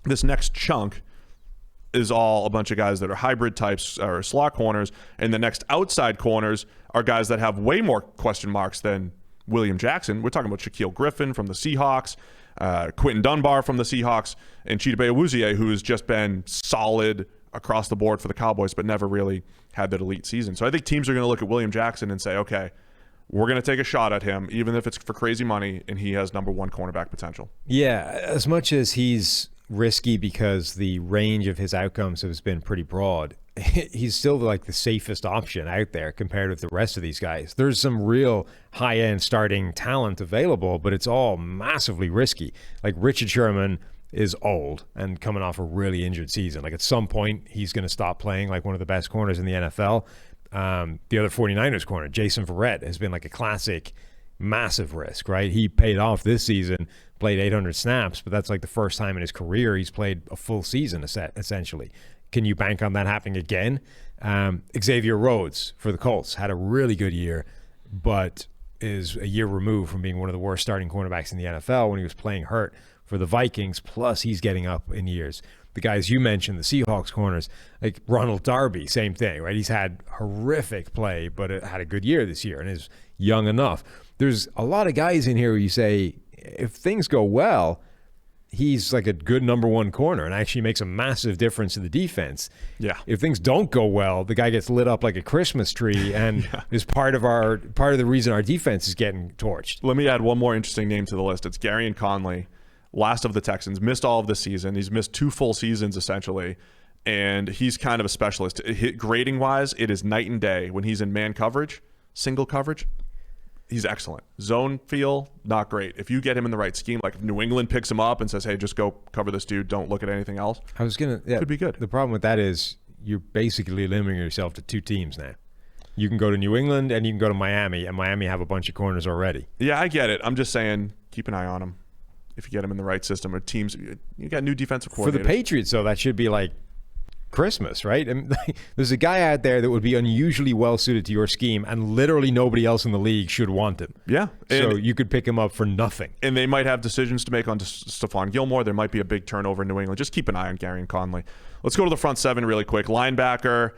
F: This next chunk is all a bunch of guys that are hybrid types or slot corners, and the next outside corners are guys that have way more question marks than William Jackson. We're talking about Shaquille Griffin from the Seahawks, Quentin Dunbar from the Seahawks, and Chidobe Awuzie, who has just been solid across the board for the Cowboys, but never really had that elite season. So I think teams are going to look at William Jackson and say, okay, we're going to take a shot at him, even if it's for crazy money, and he has number 1 cornerback potential.
H: Yeah, as much as he's risky because the range of his outcomes has been pretty broad, he's still like the safest option out there compared with the rest of these guys. There's some real high-end starting talent available, but it's all massively risky. Like Richard Sherman is old and coming off a really injured season. Like at some point, he's going to stop playing like one of the best corners in the NFL. the other 49ers corner, Jason Verrett, has been like a classic massive risk, right? He paid off this season, played 800 snaps, but that's like the first time in his career he's played a full season essentially. Can you bank on that happening again? Xavier Rhodes for the Colts had a really good year, but is a year removed from being one of the worst starting cornerbacks in the NFL when he was playing hurt for the Vikings, plus he's getting up in years. The guys you mentioned, the Seahawks corners, like Ronald Darby, same thing, right? He's had horrific play, but it had a good year this year and is young enough. There's a lot of guys in here where you say, if things go well, he's like a good number one corner and actually makes a massive difference to the defense.
F: Yeah.
H: If things don't go well, the guy gets lit up like a Christmas tree and is part of the reason our defense is getting torched.
F: Let me add one more interesting name to the list. It's Garyon Conley, last of the Texans, missed all of the season. He's missed 2 full seasons essentially, and he's kind of a specialist. Grading wise, it is night and day. When he's in man coverage, single coverage, he's excellent. Zone feel, not great. If you get him in the right scheme, like if New England picks him up and says, hey, just go cover this dude, don't look at anything else, could be good.
H: The problem with that is you're basically limiting yourself to 2 teams now. You can go to New England and you can go to Miami, and Miami have a bunch of corners already.
F: Yeah, I get it. I'm just saying, keep an eye on him. If you get him in the right system or teams, you got new defensive coordinators.
H: For the Patriots, though, that should be like Christmas, right? And there's a guy out there that would be unusually well suited to your scheme, and literally nobody else in the league should want him.
F: Yeah.
H: So you could pick him up for nothing.
F: And they might have decisions to make on Stephon Gilmore. There might be a big turnover in New England. Just keep an eye on Garyon Conley. Let's go to the front 7 really quick. Linebacker,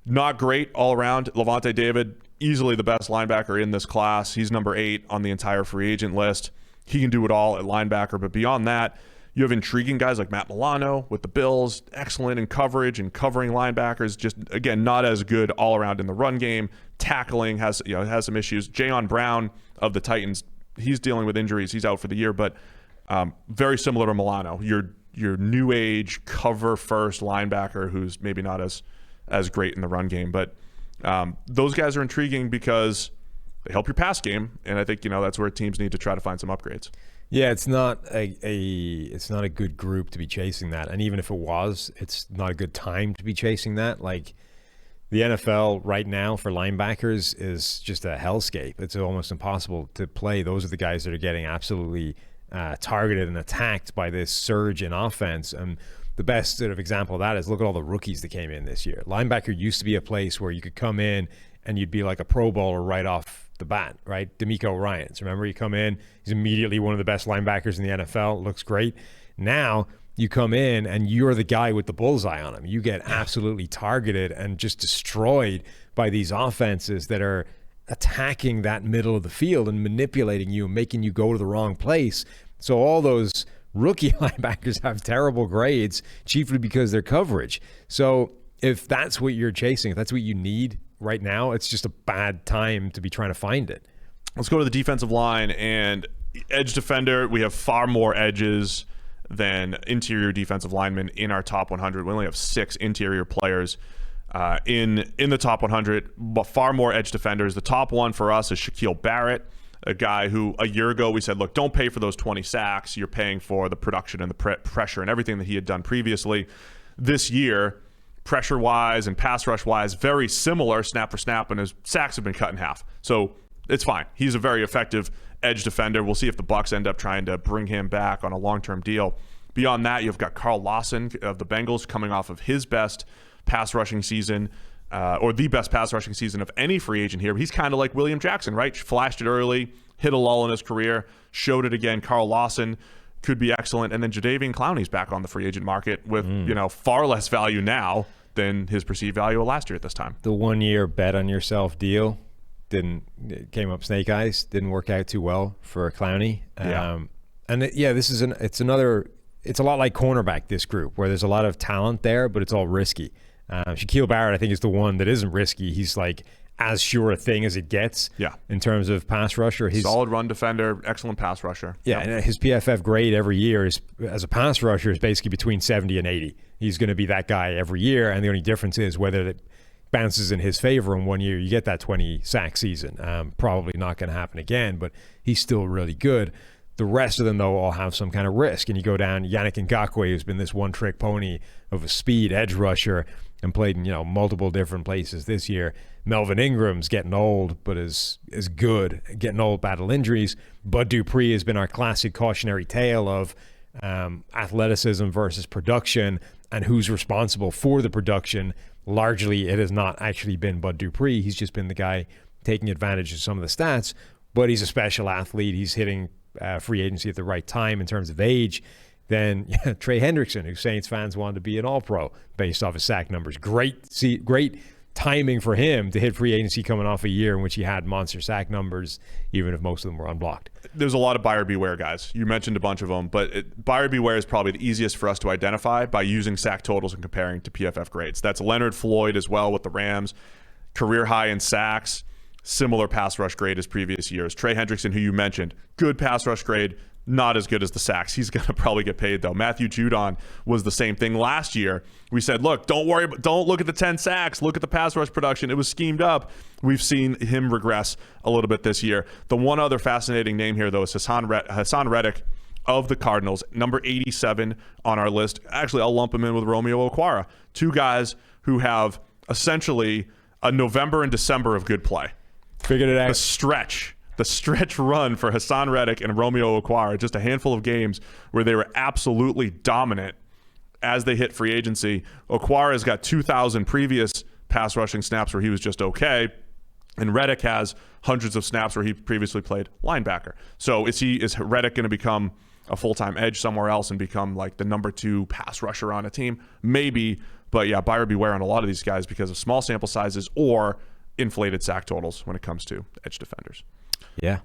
F: not great all around. Levante David, easily the best linebacker in this class. He's number 8 on the entire free agent list. He can do it all at linebacker, but beyond that, you have intriguing guys like Matt Milano with the Bills, excellent in coverage and covering linebackers, just, again, not as good all around in the run game. Tackling has some issues. Jayon Brown of the Titans, he's dealing with injuries. He's out for the year, but very similar to Milano. Your new age cover first linebacker who's maybe not as great in the run game. But those guys are intriguing because they help your pass game, and I think that's where teams need to try to find some upgrades.
H: Yeah, it's not a good group to be chasing that, and even if it was, it's not a good time to be chasing that. Like the NFL right now for linebackers is just a hellscape. It's almost impossible to play. Those are the guys that are getting absolutely targeted and attacked by this surge in offense. And the best sort of example of that is look at all the rookies that came in this year. Linebacker used to be a place where you could come in and you'd be like a Pro Bowler right off the bat, right? D'Amico Ryans. Remember, you come in, he's immediately one of the best linebackers in the NFL, looks great. Now you come in and you're the guy with the bullseye on him. You get absolutely targeted and just destroyed by these offenses that are attacking that middle of the field and manipulating you, making you go to the wrong place. So all those rookie linebackers have terrible grades, chiefly because their coverage. So if that's what you're chasing, if that's what you need right now, it's just a bad time to be trying to find it.
F: Let's go to the defensive line and edge defender. We have far more edges than interior defensive linemen in our top 100. We only have 6 interior players in the top 100, but far more edge defenders. The top one for us is Shaquille Barrett, a guy who a year ago we said, look, don't pay for those 20 sacks. You're paying for the production and the pressure and everything that he had done previously. This year, pressure-wise and pass rush-wise, very similar snap for snap, and his sacks have been cut in half. So it's fine. He's a very effective edge defender. We'll see if the Bucs end up trying to bring him back on a long-term deal. Beyond that, you've got Carl Lawson of the Bengals coming off of his best pass rushing season, or the best pass rushing season of any free agent here. He's kind of like William Jackson, right? Flashed it early, hit a lull in his career, showed it again. Carl Lawson could be excellent. And then Jadeveon Clowney's back on the free agent market with far less value now than his perceived value last year at this time.
H: The 1-year bet on yourself deal came up snake eyes, didn't work out too well for Clowney. It's a lot like cornerback, this group, where there's a lot of talent there, but it's all risky. Shaquille Barrett, I think, is the one that isn't risky. He's like as sure a thing as it gets in terms of pass rusher.
F: Solid run defender, excellent pass rusher.
H: Yeah, and his PFF grade every year is, as a pass rusher, is basically between 70 and 80. He's going to be that guy every year, and the only difference is whether it bounces in his favor in 1 year, you get that 20 sack season. Probably not going to happen again, but he's still really good. The rest of them, though, all have some kind of risk. And you go down Yannick Ngakoue, who's been this one-trick pony of a speed edge rusher, and played in, multiple different places this year. Melvin Ingram's getting old, but is good, getting old, battle injuries. Bud Dupree has been our classic cautionary tale of athleticism versus production and who's responsible for the production. Largely, it has not actually been Bud Dupree. He's just been the guy taking advantage of some of the stats, but he's a special athlete. He's hitting free agency at the right time in terms of age. Then Trey Hendrickson, who Saints fans wanted to be an all-pro based off his sack numbers. Great timing for him to hit free agency coming off a year in which he had monster sack numbers, even if most of them were unblocked.
F: There's a lot of buyer beware guys. You mentioned a bunch of them, but buyer beware is probably the easiest for us to identify by using sack totals and comparing to PFF grades. That's Leonard Floyd as well with the Rams, career high in sacks, similar pass rush grade as previous years. Trey Hendrickson, who you mentioned, good pass rush grade, not as good as the sacks. He's going to probably get paid, though. Matthew Judon was the same thing last year. We said, look, don't look at the 10 sacks. Look at the pass rush production. It was schemed up. We've seen him regress a little bit this year. The one other fascinating name here, though, is Hassan Reddick of the Cardinals, number 87 on our list. Actually, I'll lump him in with Romeo Okwara. Two guys who have essentially a November and December of good play.
H: Figured it out.
F: The stretch run for Hassan Reddick and Romeo Okwara, just a handful of games where they were absolutely dominant as they hit free agency. Okwara's got 2,000 previous pass rushing snaps where he was just okay, and Reddick has hundreds of snaps where he previously played linebacker. So is Reddick going to become a full-time edge somewhere else and become like the number 2 pass rusher on a team? Maybe, but yeah, buyer beware on a lot of these guys because of small sample sizes or inflated sack totals when it comes to edge defenders.
H: Yeah.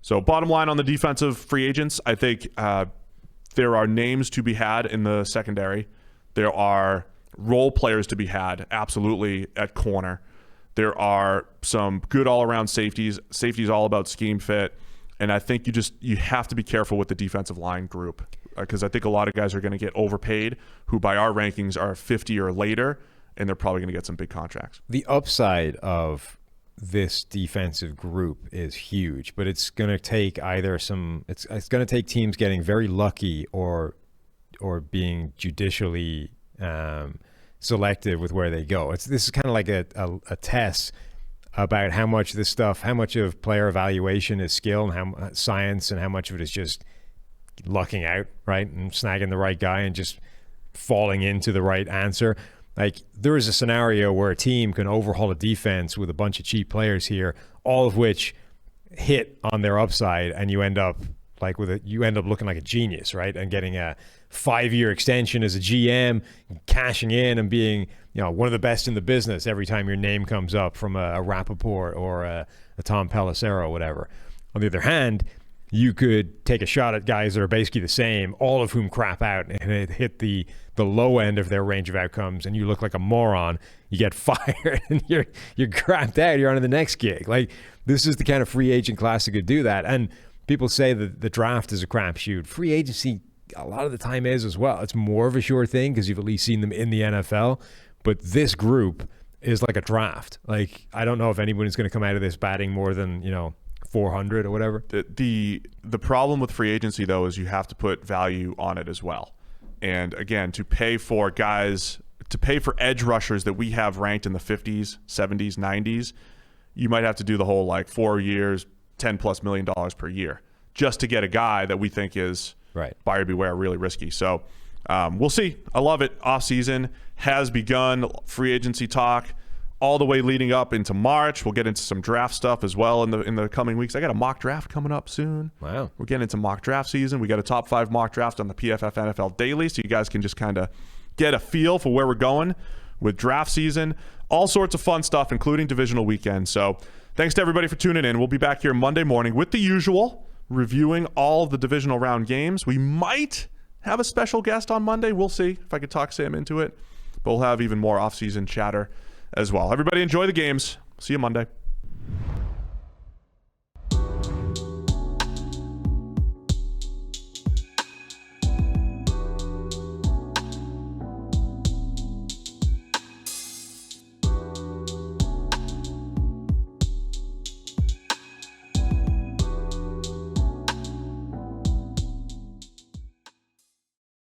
F: So bottom line on the defensive free agents, I think there are names to be had in the secondary. There are role players to be had, absolutely, at corner. There are some good all-around safeties. Safety's all about scheme fit. And I think you have to be careful with the defensive line group because I think a lot of guys are going to get overpaid who by our rankings are 50 or later, and they're probably going to get some big contracts.
H: The upside of this defensive group is huge, but it's going to take either it's going to take teams getting very lucky or being judicially selective with where they go. This is kind of like a test about how much of player evaluation is skill and how science and how much of it is just lucking out, right, and snagging the right guy and just falling into the right answer. Like, there is a scenario where a team can overhaul a defense with a bunch of cheap players here, all of which hit on their upside, and you end up looking like a genius, right? And getting a 5-year extension as a GM, cashing in and being, one of the best in the business every time your name comes up from a Rappaport or a Tom Pelissero or whatever. On the other hand, you could take a shot at guys that are basically the same, all of whom crap out and it hit the low end of their range of outcomes, and you look like a moron. You get fired and you're crapped out. You're on to the next gig. Like, this is the kind of free agent class that could do that. And people say that the draft is a crapshoot. Free agency a lot of the time is as well. It's more of a sure thing because you've at least seen them in the NFL. But this group is like a draft. Like, I don't know if anyone is going to come out of this batting more than 400 or whatever.
F: The problem with free agency, though, is you have to put value on it as well. And again, to pay for edge rushers that we have ranked in the 50s, 70s, 90s, you might have to do the whole 4 years, $10+ million per year just to get a guy that we think is buyer beware, really risky. So we'll see. I love it. Off season has begun. Free agency talk all the way leading up into March. We'll get into some draft stuff as well in the coming weeks. I got a mock draft coming up soon.
H: Wow.
F: We're getting into mock draft season. We got a top 5 mock draft on the PFF NFL Daily, so you guys can just kind of get a feel for where we're going with draft season. All sorts of fun stuff, including divisional weekend. So thanks to everybody for tuning in. We'll be back here Monday morning with the usual, reviewing all of the divisional round games. We might have a special guest on Monday. We'll see if I could talk Sam into it. But we'll have even more off-season chatter as well. Everybody enjoy the games. See you Monday.